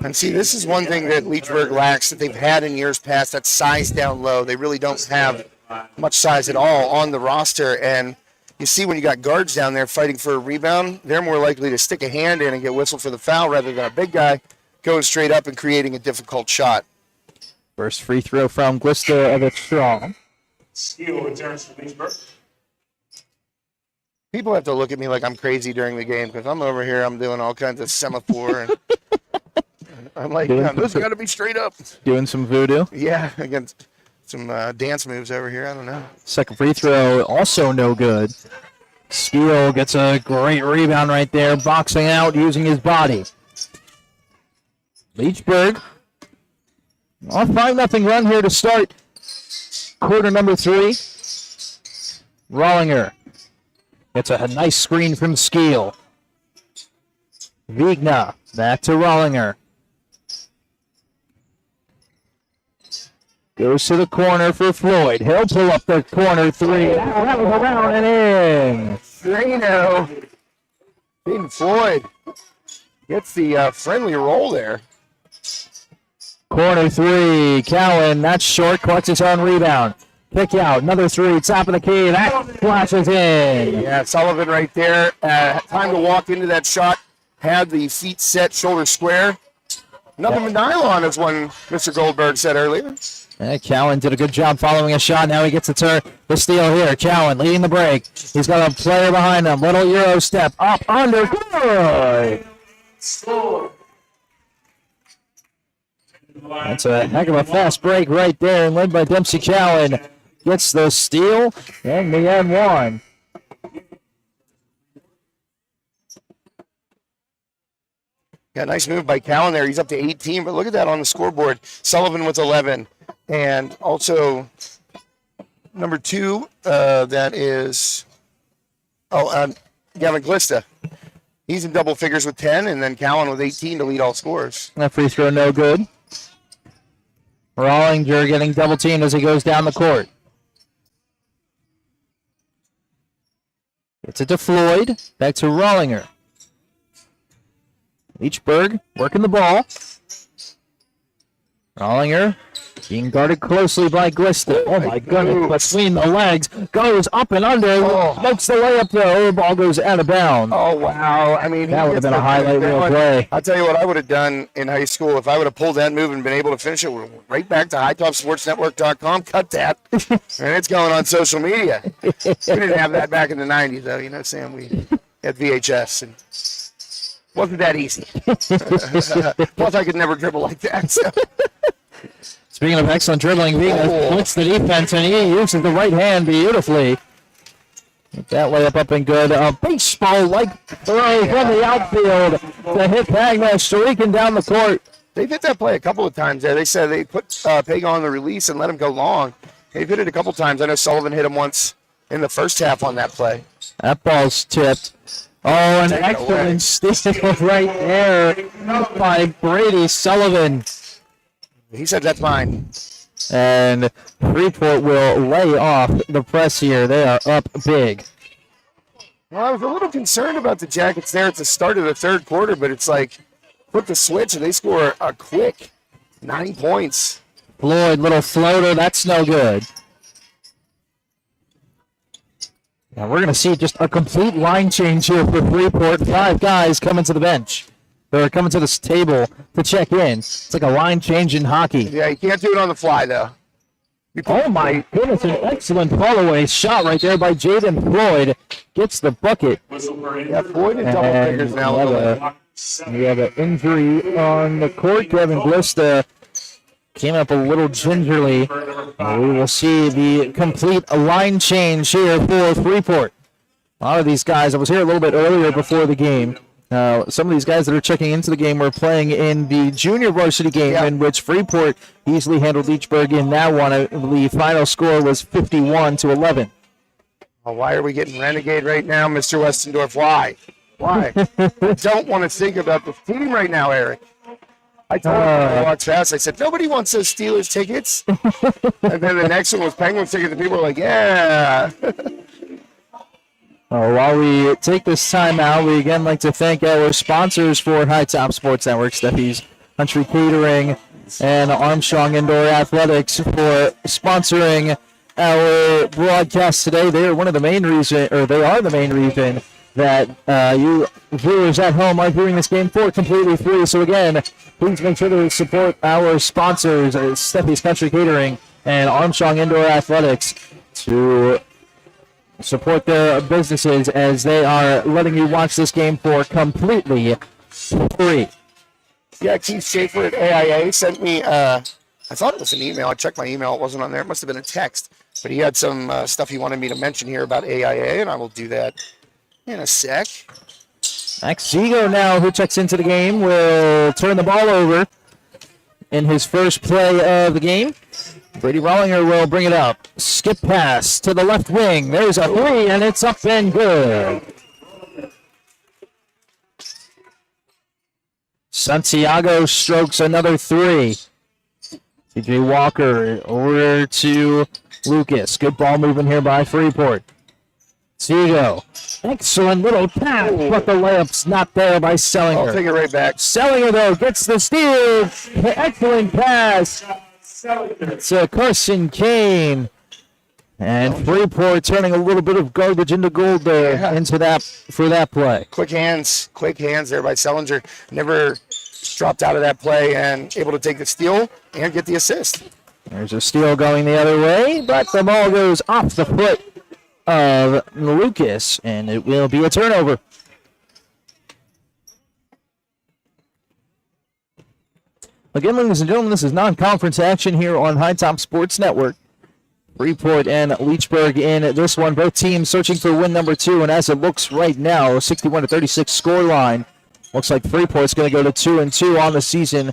And see, this is one thing that Leechburg lacks that they've had in years past, that size down low. They really don't have much size at all on the roster, and you see when you got guards down there fighting for a rebound, they're more likely to stick a hand in and get whistled for the foul rather than a big guy going straight up and creating a difficult shot. First free throw from Glista of it strong. Steele returns for Leechburg. People have to look at me like I'm crazy during the game because I'm over here, I'm doing all kinds of semaphore. And I'm like, this got to be straight up. Doing some voodoo. Yeah, against some dance moves over here. I don't know. Second free throw, also no good. Steele gets a great rebound right there, boxing out using his body. Leechburg, a 5-0 run here to start quarter number 3. Rollinger gets a nice screen from Steele. Vigna back to Rollinger. Goes to the corner for Floyd. He'll pull up the corner 3. That was around and in. Drano. Jaden Floyd gets the friendly roll there. Corner 3. Cowan, that's short, collects his own rebound. Kick out, another 3, top of the key. That flashes in. Yeah, Sullivan right there. Time to walk into that shot. Had the feet set, shoulder square. Nothing but nylon, as one Mr. Goldberg said earlier. Cowan did a good job following a shot. Now he gets the steal here. Cowan leading the break. He's got a player behind him. Little Euro step. Up, under. Good. That's a heck of a fast break right there. And led by Dempsey Cowan. Gets the steal and the N1. Yeah, nice move by Cowan there. He's up to 18, but look at that on the scoreboard. Sullivan with 11. And also, number 2, that is, Gavin Glista. He's in double figures with 10, and then Cowan with 18 to lead all scorers. That free throw no good. Rollinger getting double teamed as he goes down the court. Gets it to Floyd. Back to Rollinger. Leechburg working the ball. Rollinger being guarded closely by Glista. Oh my goodness, between the legs. Goes up and under. Smokes the layup though. The ball goes out of bounds. Oh, wow. I mean, that would have been a highlight reel play. I'll tell you what I would have done in high school if I would have pulled that move and been able to finish it. Right back to HighTopSportsNetwork.com. Cut that. And it's going on social media. We didn't have that back in the 90s, though. You know, Sam, we had VHS and wasn't that easy. Plus, I could never dribble like that. So. Speaking of excellent dribbling, Vigna splits the defense, and he uses the right hand beautifully. Get that layup up and good. A baseball-like throw from the outfield to hit Pagna, streaking down the court. They did that play a couple of times there. They said they put Pega on the release and let him go long. They did it a couple times. I know Sullivan hit him once in the first half on that play. That ball's tipped. Oh, an excellent steal right there by Brady Sullivan. He said, that's mine. And Freeport will lay off the press here. They are up big. Well, I was a little concerned about the Jackets there at the start of the third quarter, but it's like, flip the switch and they score a quick 9 points. Floyd, little floater, that's no good. Now we're going to see just a complete line change here for Freeport. 5 guys coming to the bench. They're coming to this table to check in. It's like a line change in hockey. Yeah, you can't do it on the fly, though. Oh, my goodness. An excellent follow-away shot right there by Jaden Floyd. Gets the bucket. Yeah, Floyd in double figures now. We have an injury on the court. Kevin Glista came up a little gingerly. We will see the complete line change here for Freeport. A lot of these guys, I was here a little bit earlier before the game. Some of these guys that are checking into the game were playing in the junior varsity game in which Freeport easily handled Leechburg in that one. The final score was 51-11. Oh, why are we getting renegade right now, Mr. Westendorf? Why? Why? I don't want to think about the team right now, Eric. I told him I walked fast. I said, nobody wants those Steelers tickets. And then the next one was Penguins tickets, and people were like, yeah. While we take this time out, we again like to thank our sponsors for High Top Sports Network, Steffi's Country Catering and Armstrong Indoor Athletics for sponsoring our broadcast today. They are one of the main reason, or they are the main reason that you viewers at home are viewing this game for completely free. So again, please make sure to support our sponsors, Steffi's Country Catering and Armstrong Indoor Athletics, to support their businesses as they are letting you watch this game for completely free. Yeah, Keith Schaefer at AIA sent me, I thought it was an email. I checked my email. It wasn't on there. It must have been a text. But he had some stuff he wanted me to mention here about AIA, and I will do that in a sec. Max Zigo now, who checks into the game, will turn the ball over in his first play of the game. Brady Rollinger will bring it up. Skip pass to the left wing. There's a three, and it's up and good. Santiago strokes another three. TJ Walker over to Lucas. Good ball moving here by Freeport. Zigo. Excellent little pass, but the layup's not there by Sellinger. I'll take it right back. Sellinger, though, gets the steal. Excellent pass. It's Carson Kane. And Freeport turning a little bit of garbage into gold there into that for that play. Quick hands there by Sellinger. Never dropped out of that play and able to take the steal and get the assist. There's a steal going the other way, but the ball goes off the foot of Lucas, and it will be a turnover. Again, ladies and gentlemen, this is non-conference action here on High Top Sports Network. Freeport and Leechburg in this one. Both teams searching for win number 2, and as it looks right now, 61-36 score line. Looks like Freeport's going to go to 2-2 on the season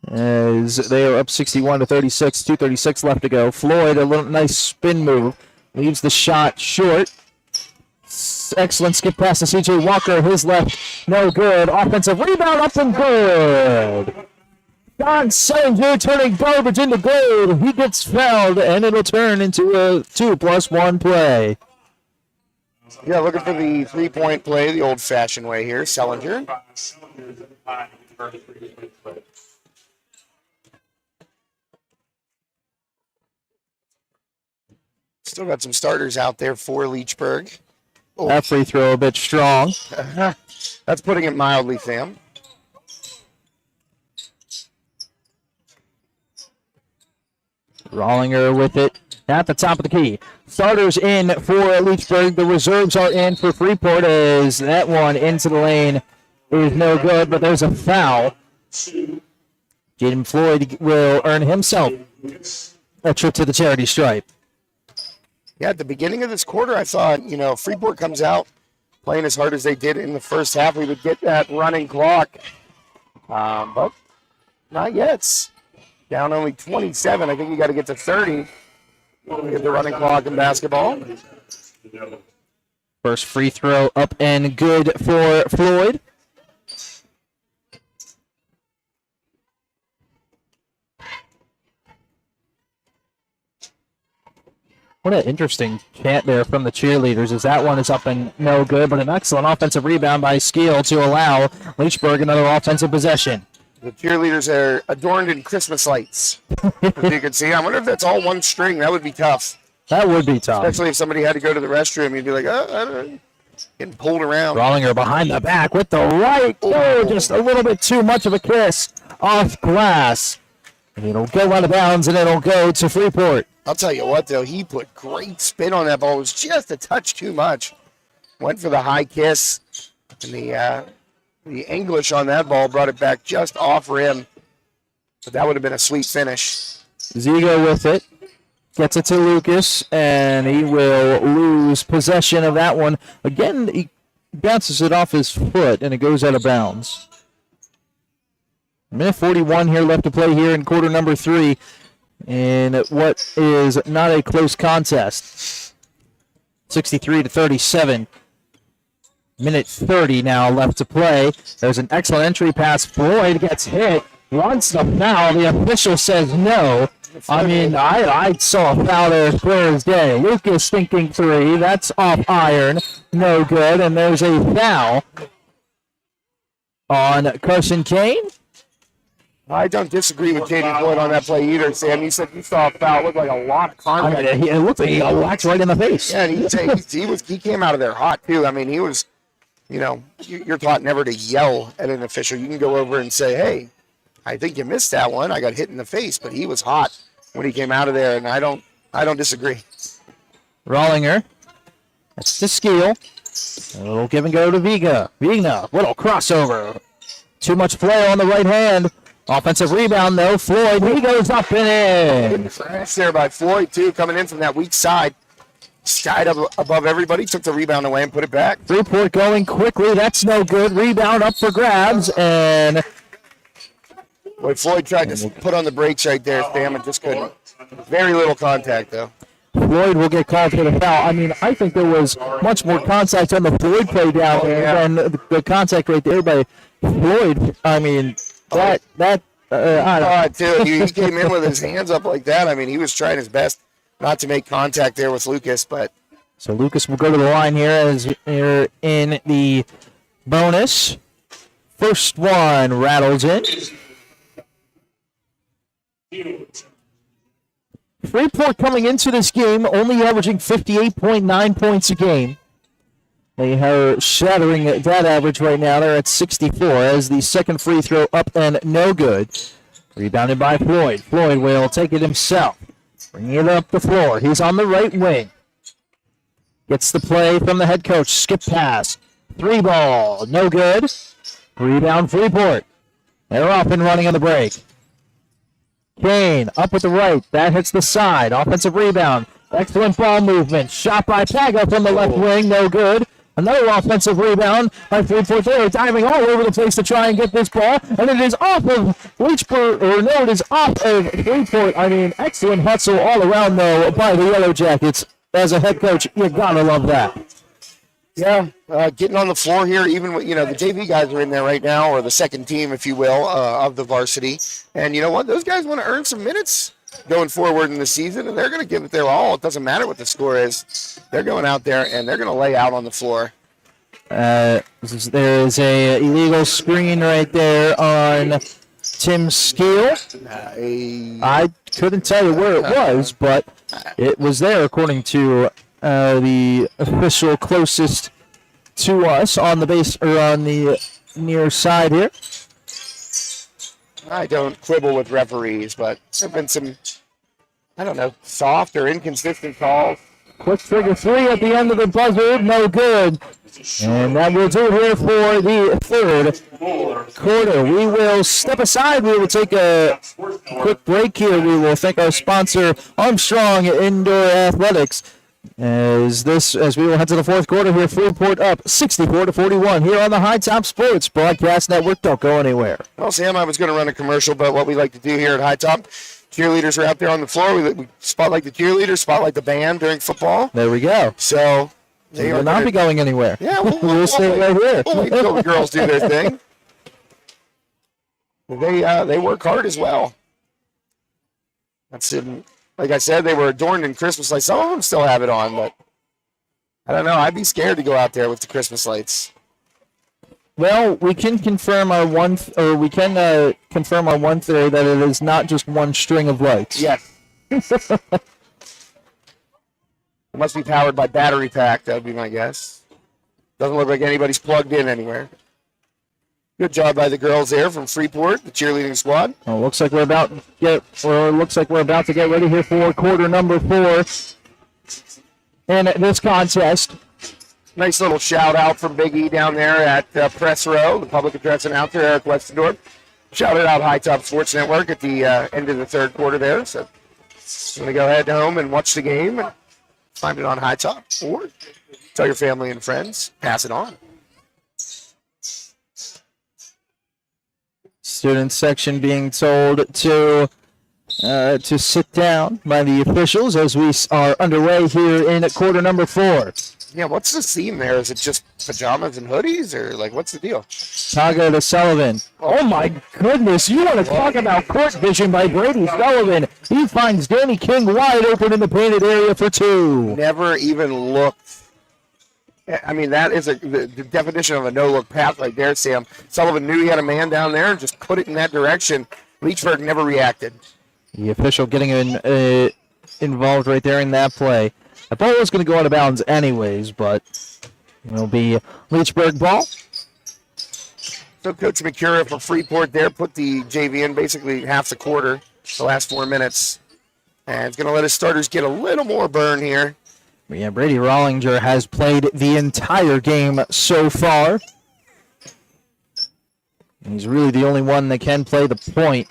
as they are up 61-36, 2:36 left to go. Floyd, a little nice spin move, leaves the shot short. Excellent skip pass to CJ Walker, his left, no good. Offensive rebound, up and good. Don Sellinger turning garbage into gold. He gets fouled, and it'll turn into a 2+1 play. Yeah, looking for the three-point play the old-fashioned way here. Sellinger. Still got some starters out there for Leechburg. Oh. That free throw a bit strong. That's putting it mildly, Sam. Rollinger with it at the top of the key. Starters in for Leechburg. The reserves are in for Freeport as that one into the lane is no good, but there's a foul. Jaden Floyd will earn himself a trip to the charity stripe. Yeah, at the beginning of this quarter, I thought, Freeport comes out playing as hard as they did in the first half. We would get that running clock. But not yet. Down only 27. I think you got to get to 30 to get the running clock in basketball. First free throw up and good for Floyd. What an interesting chant there from the cheerleaders as that one is up and no good, but an excellent offensive rebound by Skeel to allow Leechburg another offensive possession. The cheerleaders are adorned in Christmas lights, as you can see. I wonder if that's all one string. That would be tough. That would be tough. Especially if somebody had to go to the restroom. You'd be like, I don't know, getting pulled around. Rollinger behind the back with the right. Oh, just a little bit too much of a kiss off glass. And it'll go out of bounds, and it'll go to Freeport. I'll tell you what, though. He put great spin on that ball. It was just a touch too much. Went for the high kiss. And the English on that ball brought it back just off rim. But that would have been a sweet finish. Zigo with it. Gets it to Lucas, and he will lose possession of that one. Again, he bounces it off his foot, and it goes out of bounds. Minute 41 here left to play here in quarter number 3 in what is not a close contest. 63-37. Minute 30 now left to play. There's an excellent entry pass. Floyd gets hit. Wants the foul. The official says no. I mean, I saw a foul there as clear as day. Lucas thinking 3. That's off iron. No good. And there's a foul on Carson Kane. I don't disagree with Katie Floyd on that play either, Sam. You said you saw a foul. It looked like a lot of contact. It looked like he got whacked right in the face. Yeah, and he came out of there hot, too. I mean, he was, you're taught never to yell at an official. You can go over and say, hey, I think you missed that one. I got hit in the face, but he was hot when he came out of there, and I don't disagree. Rollinger. That's to Skeel. A little give and go to Vigna. Vigna, little crossover. Too much flair on the right hand. Offensive rebound, though. Floyd, he goes up and in. Nice there by Floyd, too, coming in from that weak side. Skied up above everybody, took the rebound away and put it back. Freeport going quickly. That's no good. Rebound up for grabs, and Boy, Floyd tried to put on the brakes right there, Sam, and just couldn't. Very little contact, though. Floyd will get called for the foul. I mean, I think there was much more contact on the Floyd play down there than the contact right there by Floyd. I mean, I don't dude, he came in with his hands up like that. I mean, he was trying his best not to make contact there with Lucas, but. So Lucas will go to the line here as you're in the bonus. First one rattles in. Freeport coming into this game only averaging 58.9 points a game. They are shattering that average right now. They're at 64 as the second free throw up and no good. Rebounded by Floyd. Floyd will take it himself. Bringing it up the floor. He's on the right wing. Gets the play from the head coach. Skip pass. Three ball. No good. Rebound Freeport. They're off and running on the break. Kane up with the right. That hits the side. Offensive rebound. Excellent ball movement. Shot by Paga from the left wing. No good. Another offensive rebound by Freeport. They're diving all over the place to try and get this ball. And it is off of Leechburg. Or no, it is off of Freeport. I mean, excellent hustle all around, though, by the Yellowjackets. As a head coach, you gotta love that. Yeah, getting on the floor here, even with, the JV guys are in there right now, or the second team, if you will, of the varsity. And you know what? Those guys want to earn some minutes going forward in the season, and they're going to give it their all. It doesn't matter what the score is. They're going out there, and they're going to lay out on the floor. There is a illegal screen right there on Tim Skeel. I couldn't tell you where it was, but it was there according to the official closest to us on the base or on the near side here. I don't quibble with referees, but there have been some, soft or inconsistent calls. Quick figure three at the end of the buzzer, no good. And that will do here for the third quarter. We will step aside. We will take a quick break here. We will thank our sponsor, Armstrong Indoor Athletics. As we will head to the fourth quarter here, Freeport up 64-41 here on the High Top Sports Broadcast Network. Don't go anywhere. Well, Sam, I was going to run a commercial, but what we like to do here at High Top, cheerleaders are out there on the floor. We spotlight the cheerleaders, spotlight the band during football. There we go. So they will not be going anywhere. Yeah, we'll stay right here. We'll wait until the girls do their thing. They work hard as well. That's it. Like I said, they were adorned in Christmas lights. Some of them still have it on, but I don't know. I'd be scared to go out there with the Christmas lights. Well, we can confirm our confirm our one theory that it is not just one string of lights. Yes. It must be powered by battery pack. That would be my guess. Doesn't look like anybody's plugged in anywhere. Good job by the girls there from Freeport, the cheerleading squad. Well, looks like we're about to get ready here for quarter number 4 in this contest. Nice little shout out from Big E down there at Press Row, the public address announcer, Eric Westendorf. Shouted out High Top Sports Network at the end of the third quarter there. So I'm going to go head home and watch the game and find it on High Top, or tell your family and friends, pass it on. Student section being told to sit down by the officials as we are underway here in quarter number 4. Yeah, what's the theme there? Is it just pajamas and hoodies, or what's the deal? Tago to Sullivan. Oh my goodness, you want to talk about court vision by Brady Sullivan. He finds Danny King wide open in the painted area for 2. Never even looked. I mean, that is the definition of a no-look pass right there, Sam. Sullivan knew he had a man down there and just put it in that direction. Leechburg never reacted. The official getting involved right there in that play. The ball was going to go out of bounds anyways, but it'll be Leechburg ball. So Coach McCura for Freeport there put the JV in basically half the quarter, the last 4 minutes. And it's going to let his starters get a little more burn here. Yeah, Brady Rollinger has played the entire game so far. And he's really the only one that can play the point.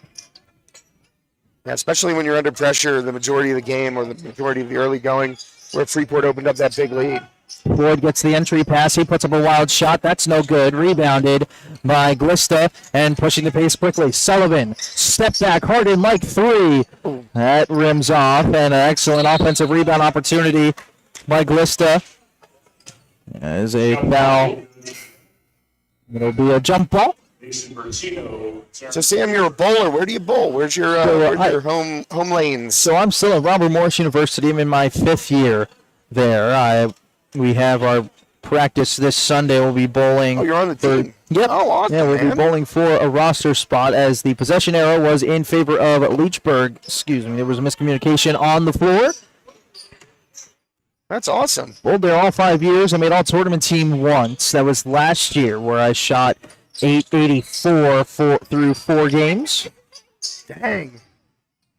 Yeah, especially when you're under pressure the majority of the game or the majority of the early going, where Freeport opened up that big lead. Floyd gets the entry pass. He puts up a wild shot. That's no good. Rebounded by Glista and pushing the pace quickly. Sullivan, step back, Harden, Mike, 3. That rims off, and an excellent offensive rebound opportunity by Glista. As a foul. It'll be a jump ball. So Sam, you're a bowler. Where do you bowl? Where's your home lanes? So I'm still at Robert Morris University. I'm in my 5th year there. We have our practice this Sunday. We'll be bowling. Oh, you're on the team. Yep. Oh, awesome. Yeah, we'll be bowling for a roster spot as the possession arrow was in favor of Leechburg. Excuse me. There was a miscommunication on the floor. That's awesome. Bowled there all 5 years. I made all tournament team once. That was last year where I shot 884 through 4 games. Dang.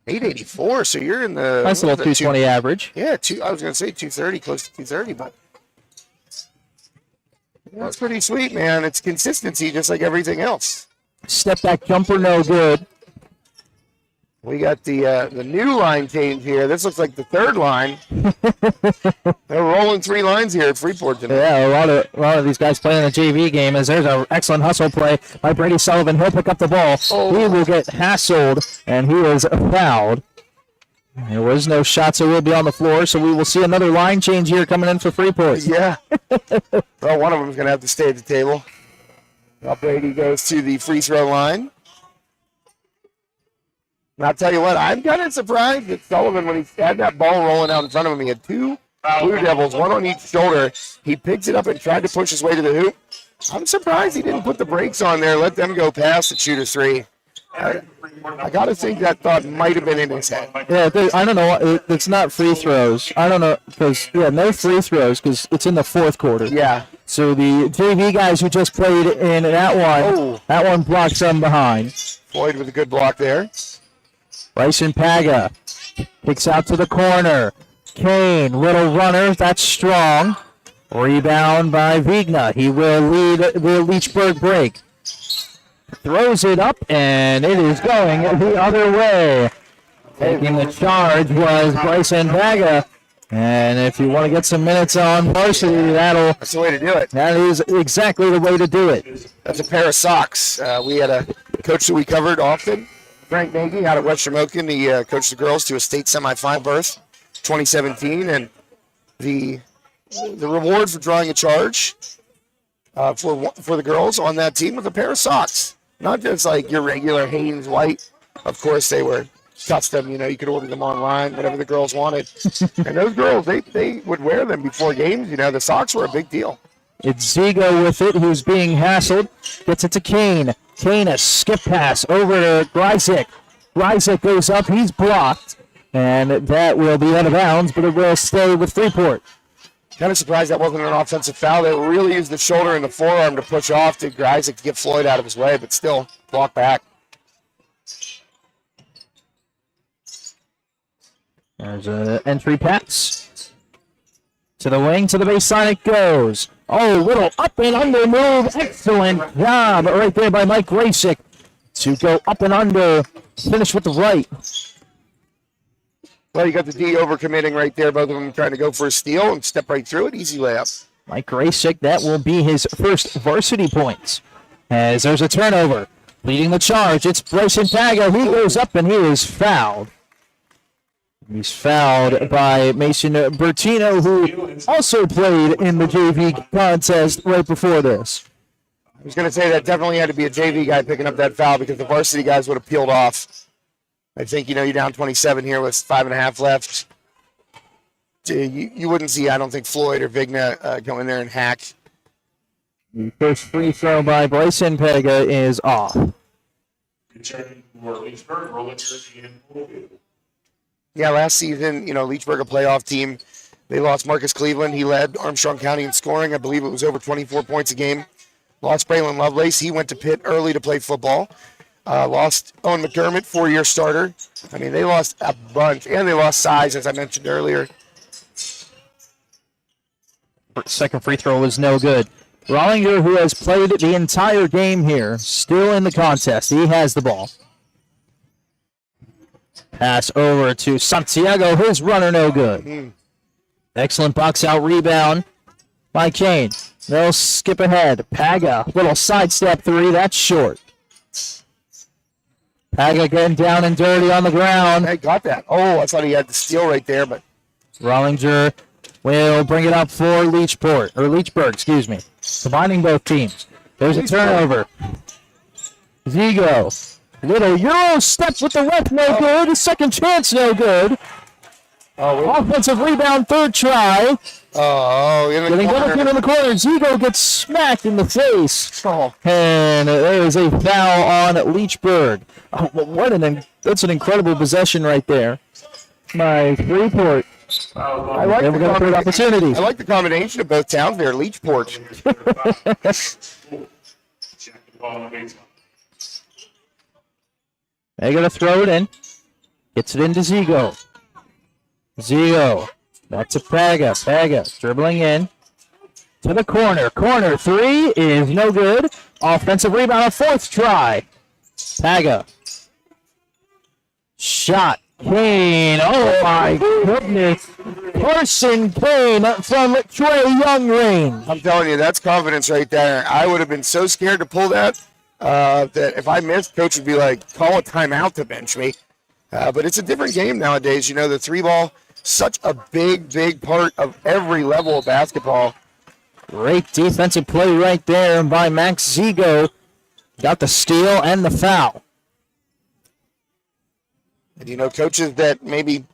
884, so you're in the... Nice little 220 average. Yeah, I was going to say 230, close to 230, but... That's pretty sweet, man. It's consistency just like everything else. Step back jumper, no good. We got the new line change here. This looks like the 3rd line. They're rolling 3 lines here at Freeport tonight. Yeah, a lot of these guys playing the JV game as there's an excellent hustle play by Brady Sullivan. He'll pick up the ball. Oh. He will get hassled, and he is fouled. There was no shot, so we'll be on the floor, so we will see another line change here coming in for Freeport. Yeah. Well, one of them is going to have to stay at the table. Now Brady goes to the free throw line. And I'll tell you what, I'm kind of surprised that Sullivan, when he had that ball rolling out in front of him, he had 2 Blue Devils, one on each shoulder. He picks it up and tried to push his way to the hoop. I'm surprised he didn't put the brakes on there, let them go past and shoot a 3. I got to think that thought might have been in his head. Yeah, I don't know. It's not free throws. I don't know, because, no free throws, because it's in the 4th quarter. Yeah. So the JV guys who just played in that one blocked some behind. Floyd with a good block there. Bryson Paga kicks out to the corner. Kane, little runner, that's strong. Rebound by Vigna. He will lead the Leechburg break. Throws it up, and it is going the other way. Taking the charge was Bryson Paga. And if you want to get some minutes on varsity, that's the way to do it. That is exactly the way to do it. That's a pair of socks. We had a coach that we covered often, Frank Nagy, out at West Shamokin. He coached the girls to a state semifinal berth, 2017, and the reward for drawing a charge for the girls on that team was a pair of socks. Not just like your regular Hanes white. Of course, they were custom. You could order them online, whatever the girls wanted. And those girls, they would wear them before games. The socks were a big deal. It's Zigo with it, who's being hassled. Gets it to Kane. Kane, a skip pass over to Gryzik. Gryzik goes up. He's blocked. And that will be out of bounds, but it will stay with Freeport. Kind of surprised that wasn't an offensive foul. They really used the shoulder and the forearm to push off to Gryzik to get Floyd out of his way, but still block back. There's an entry pass. To the wing, to the baseline it goes. Oh, little up and under move. Excellent job right there by Mike Graysick to go up and under. Finish with the right. Well, you got the D overcommitting right there. Both of them trying to go for a steal and step right through it. Easy layup. Mike Graysick, that will be his first varsity points. As there's a turnover. Leading the charge, it's Bryson Paga. He goes up and he is fouled. He's fouled by Mason Bertino, who also played in the JV contest right before this. I was going to say that definitely had to be a JV guy picking up that foul because the varsity guys would have peeled off. I think, you're down 27 here with 5.5 left. You wouldn't see, I don't think, Floyd or Vigna go in there and hack. The first free throw by Bryson Paga is off. Returning for Leechburg, Rollinger, and Colby. Yeah, last season, Leechburg, a playoff team. They lost Marcus Cleveland. He led Armstrong County in scoring. I believe it was over 24 points a game. Lost Braylon Lovelace. He went to Pitt early to play football. Lost Owen McDermott, 4-year starter. I mean, they lost a bunch. And they lost size, as I mentioned earlier. Second free throw was no good. Rollinger, who has played the entire game here, still in the contest. He has the ball. Pass over to Santiago. His runner no good. Excellent box out rebound by Kane. They'll skip ahead. Paga, little sidestep three. That's short. Paga getting down and dirty on the ground. Hey, got that. Oh, I thought he had the steal right there, but Rollinger will bring it up for Leechburg, excuse me. Combining both teams. There's a turnover. Zigo. Little Euro step with the left, no good. Second chance, no good. Offensive rebound, third try. Getting double in the corner. Zigo gets smacked in the face. And there is a foul on Leechburg. That's an incredible possession right there by Freeport. I like Then we're going to create opportunities. I like the combination of both towns there, Leechport. Check the ball on the baseline. They're going to throw it in. Gets it into Zigo. Zigo. Back to Paga. Paga dribbling in. To the corner. Corner three is no good. Offensive rebound, a fourth try. Paga. Shot. Kane. Oh my goodness. Carson Kane from Trey Young range. I'm telling you, that's confidence right there. I would have been so scared to pull that. That if I missed, coach would be like, call a timeout to bench me. But it's a different game nowadays. The three ball, such a big part of every level of basketball. Great defensive play right there by Max Zigo. Got the steal and the foul. And coaches that maybe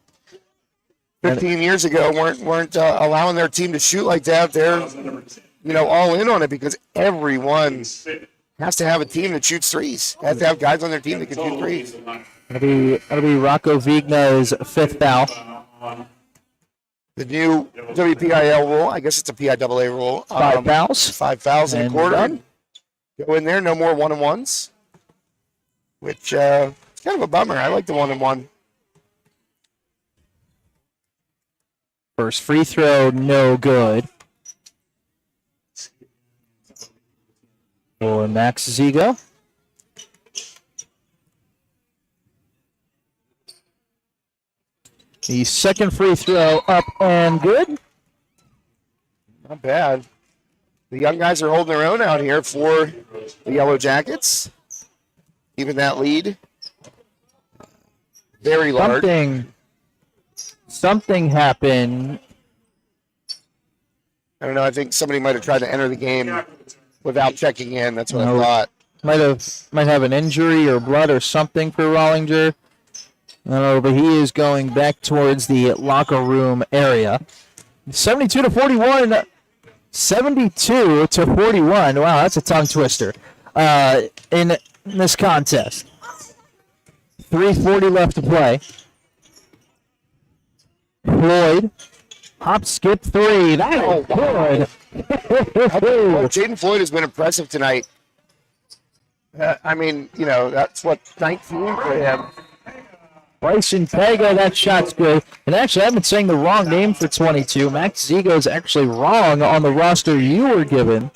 15 years ago weren't allowing their team to shoot like that, they're all in on it because everyone has to have a team that shoots threes. Has to have guys on their team that can shoot threes. That'll be Rocco Vigna's fifth foul. The new WPIL rule, I guess it's a PIAA rule. 5 fouls. 5 fouls in a quarter. Done. Go in there, no more 1-on-1s. Which it's kind of a bummer. I like the 1-on-1. First free throw, no good. For Max Zigo. The second free throw up and good. Not bad. The young guys are holding their own out here for the Yellowjackets. Even that lead. Very large. Something happened. I don't know. I think somebody might have tried to enter the game without checking in. That's what I thought. Might have an injury or blood or something for Rollinger. I don't know, but he is going back towards the locker room area. 72-41. 72-41. Wow, that's a tongue twister. In this contest. 3:40 left to play. Floyd. Hop, skip, three. That's good. Jaden Floyd has been impressive tonight. That's what, 19 for him. Bryson Paga, that shot's good. And actually, I've been saying the wrong name for 22. Max Zigo is actually wrong on the roster you were given.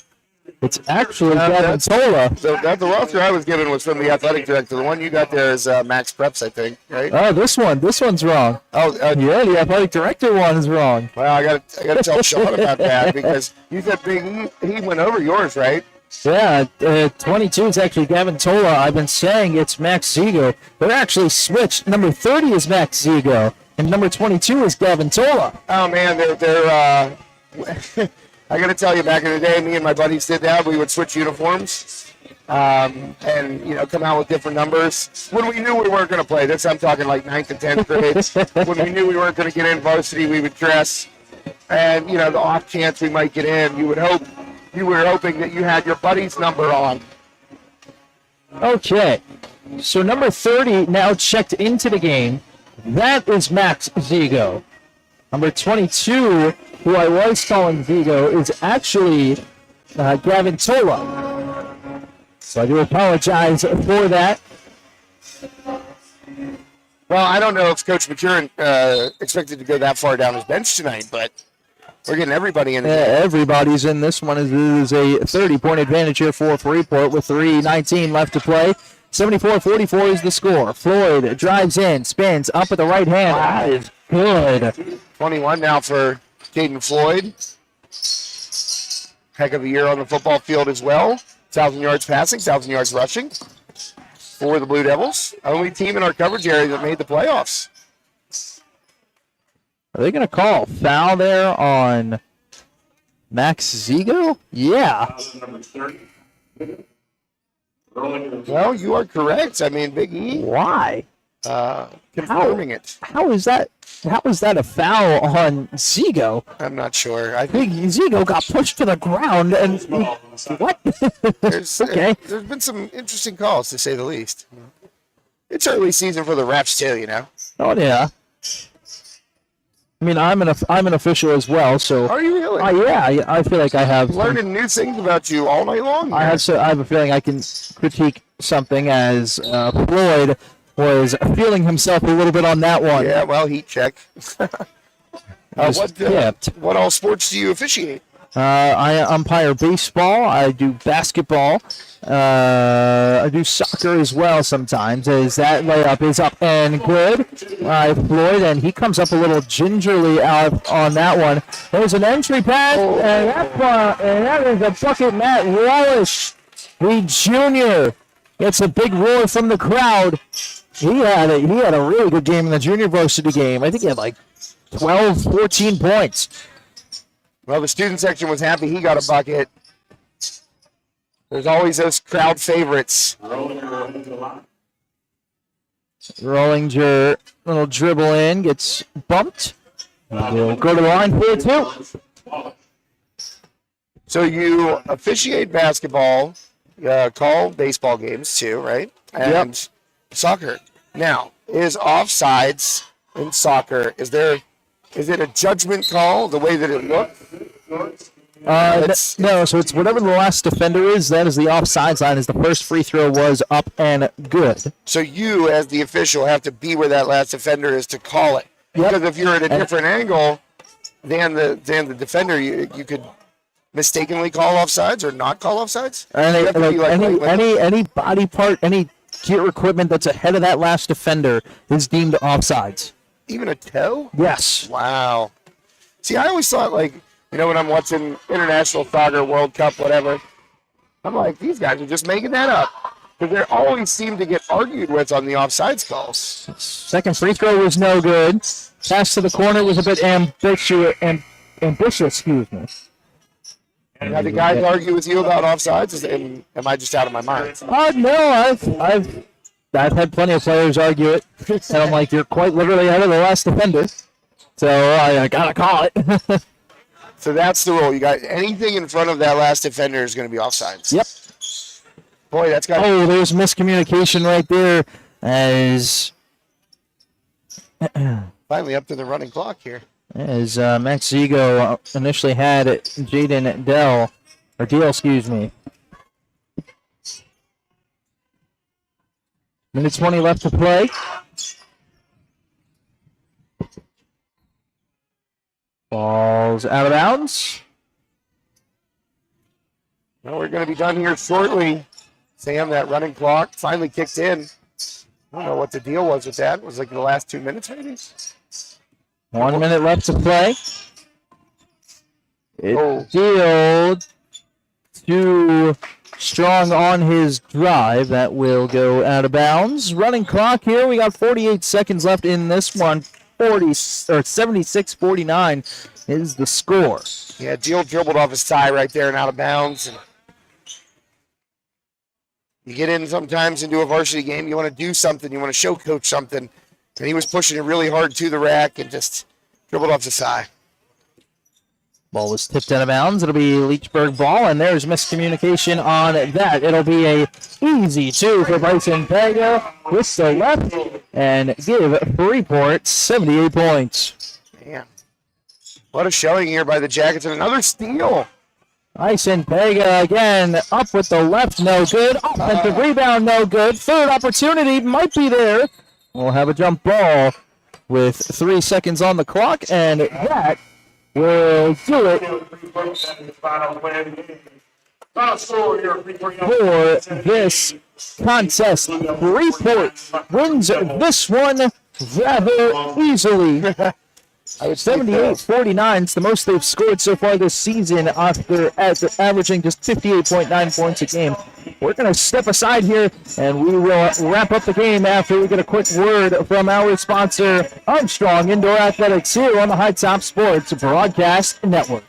It's actually Gavin Tola. The roster I was given was from the athletic director. The one you got there is Max Preps, I think, right? Oh, this one's wrong. Oh, yeah, the athletic director one is wrong. Well, I got to tell Sean about that because you said Big E, he went over yours, right? Yeah, 22 is actually Gavin Tola. I've been saying it's Max Zigo. They're actually switched. Number 30 is Max Zigo, and number 22 is Gavin Tola. Oh, man, they're I got to tell you, back in the day, me and my buddies did that. We would switch uniforms and, come out with different numbers. When we knew we weren't going to play, I'm talking like 9th and 10th grade. When we knew we weren't going to get in varsity, we would dress. And, the off chance we might get in, you were hoping that you had your buddy's number on. Okay. So number 30 now checked into the game. That is Max Zigo. Number 22, who I was calling Zigo, is actually Gavin Tola. So I do apologize for that. Well, I don't know if Coach McCurran expected to go that far down his bench tonight, but we're getting everybody in. Everybody's in this one. It is a 30-point advantage here for Freeport with 3:19 left to play. 74-44 is the score. Floyd drives in, spins up with the right hand. That is good. 21 now for Caden Floyd. Heck of a year on the football field as well. 1,000 yards passing, 1,000 yards rushing for the Blue Devils. Only team in our coverage area that made the playoffs. Are they going to call foul there on Max Zigo? Yeah. Well, you are correct. I mean, Big E. Why? Confirming it. How is that a foul on Zigo? I'm not sure. I Big think Zigo got pushed to the ground and what? Okay. There's been some interesting calls, to say the least. It's early season for the refs too, you know. Oh yeah. I mean, I'm an official as well, so. Are you really? Yeah, I feel like I have. Learning new things about you all night long. I have a feeling I can critique something as Floyd was feeling himself a little bit on that one. Yeah, well, heat check. What all sports do you officiate? I umpire baseball. I do basketball. I do soccer as well sometimes. As that layup is up and good by Floyd, and he comes up a little gingerly out on that one. There's an entry pass, and that is a bucket. Matt Wallace, the junior, gets a big roar from the crowd. He had a really good game in the junior varsity game. I think he had like 12, 14 points. Well, the student section was happy he got a bucket. There's always those crowd favorites. Rollinger, little dribble in, gets bumped. We'll go to the line for it too. So you officiate basketball, call baseball games too, right? And soccer. Now, is offsides in soccer, is it a judgment call, the way that it looks? No, so it's whatever the last defender is, that is the offside line, as the first free throw was up and good. So you, as the official, have to be where that last defender is to call it. Yep. Because if you're at a different angle than the defender, you could mistakenly call offsides or not call offsides. Any body part, any gear equipment that's ahead of that last defender is deemed offsides. Even a toe? Yes. Wow. See, I always thought, like, you know, when I'm watching international soccer, World Cup, whatever, I'm like, these guys are just making that up. Because they always seem to get argued with on the offsides calls. Second free throw was no good. Pass to the corner was a bit ambitious, excuse me. Now, the guys argue with you about offsides, and am I just out of my mind? No, I've had plenty of players argue it, and I'm like, you're quite literally ahead of the last defender, so I gotta call it. So that's the rule. You got anything in front of that last defender is going to be offsides. Yep. Boy, that's got. Oh, there's miscommunication right there. As finally up to the running clock here. As Max Zigo initially had Jaden Deal, excuse me. Minute 20 left to play. Ball's out of bounds. Well, we're going to be done here shortly. Sam, that running clock finally kicked in. I don't know what the deal was with that. It was like the last 2 minutes, maybe? 1 minute left to play. It's Deal too strong on his drive. That will go out of bounds. Running clock here. We got 48 seconds left in this one. 76-49 is the score. Yeah, Deal dribbled off his thigh right there and out of bounds. And you get in sometimes into a varsity game, you want to do something, you want to show coach something. And he was pushing it really hard to the rack and just dribbled off his thigh. Ball was tipped out of bounds. It'll be Leechburg ball, and there's miscommunication on that. It'll be a easy 2 for Bryson Pega with the left and give Freeport 78 points. Man, what a showing here by the Jackets, and another steal. Bryson Pega again up with the left, no good. Offensive rebound, no good. Third opportunity might be there. We'll have a jump ball with 3 seconds on the clock, and that will do it for this contest. Freeport wins this one rather easily. 78-49. It's the most they've scored so far this season after averaging just 58.9 points a game. We're going to step aside here, and we will wrap up the game after we get a quick word from our sponsor, Armstrong Indoor Athletics, here on the High Top Sports Broadcast Network.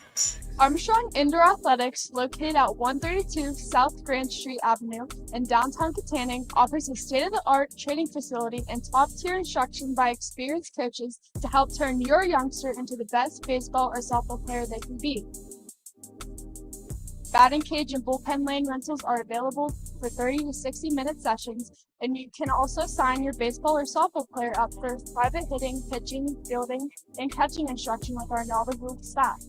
Armstrong Indoor Athletics, located at 132 South Grand Street Avenue in downtown Katanning, offers a state-of-the-art training facility and top-tier instruction by experienced coaches to help turn your youngster into the best baseball or softball player they can be. Batting cage and bullpen lane rentals are available for 30 to 60-minute sessions, and you can also sign your baseball or softball player up for private hitting, pitching, fielding, and catching instruction with our knowledgeable staff.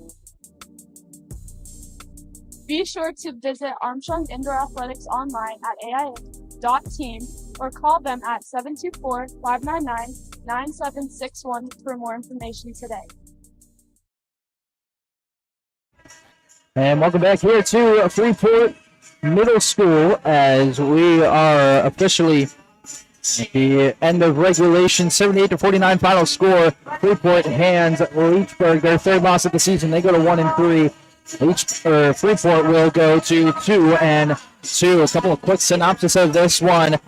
Be sure to visit Armstrong Indoor Athletics online at aia.team or call them at 724-599-9761 for more information today. And welcome back here to Freeport Middle School as we are officially at the end of regulation. 78-49 final score. Freeport hands Leechburg their third loss of the season. They go to 1-3. Freeport will go to 2-2. A couple of quick synopsis of this one.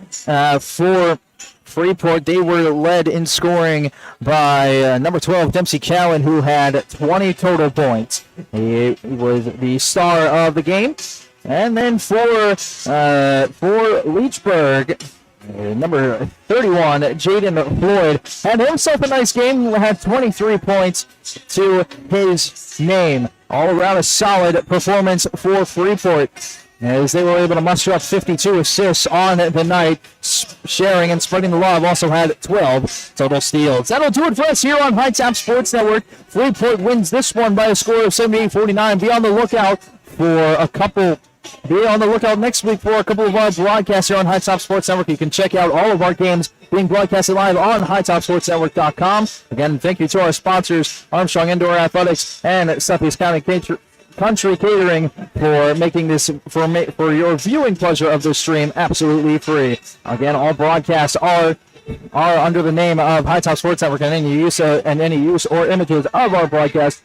For Freeport, they were led in scoring by number 12, Dempsey Cowan, who had 20 total points. He was the star of the game. And then for Leechburg, number 31, Jaden Floyd, had himself a nice game, had 23 points to his name. All around a solid performance for Freeport as they were able to muster up 52 assists on the night. Sharing and spreading the love also had 12 total steals. That'll do it for us here on High Top Sports Network. Freeport wins this one by a score of 78-49. Be on the lookout next week for a couple of our broadcasts here on High Top Sports Network. You can check out all of our games being broadcasted live on HighTopSportsNetwork.com. Again, thank you to our sponsors, Armstrong Indoor Athletics and Southeast County Country Catering, for making this for your viewing pleasure of this stream absolutely free. Again, all broadcasts are under the name of High Top Sports Network, and any use or images of our broadcast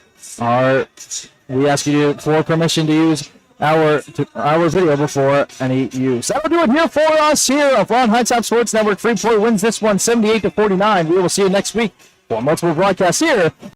we ask you for permission to use our video before any use. That'll do it here for us here on High Top Sports Network. Freeport wins this one 78-49. We will see you next week for multiple broadcasts here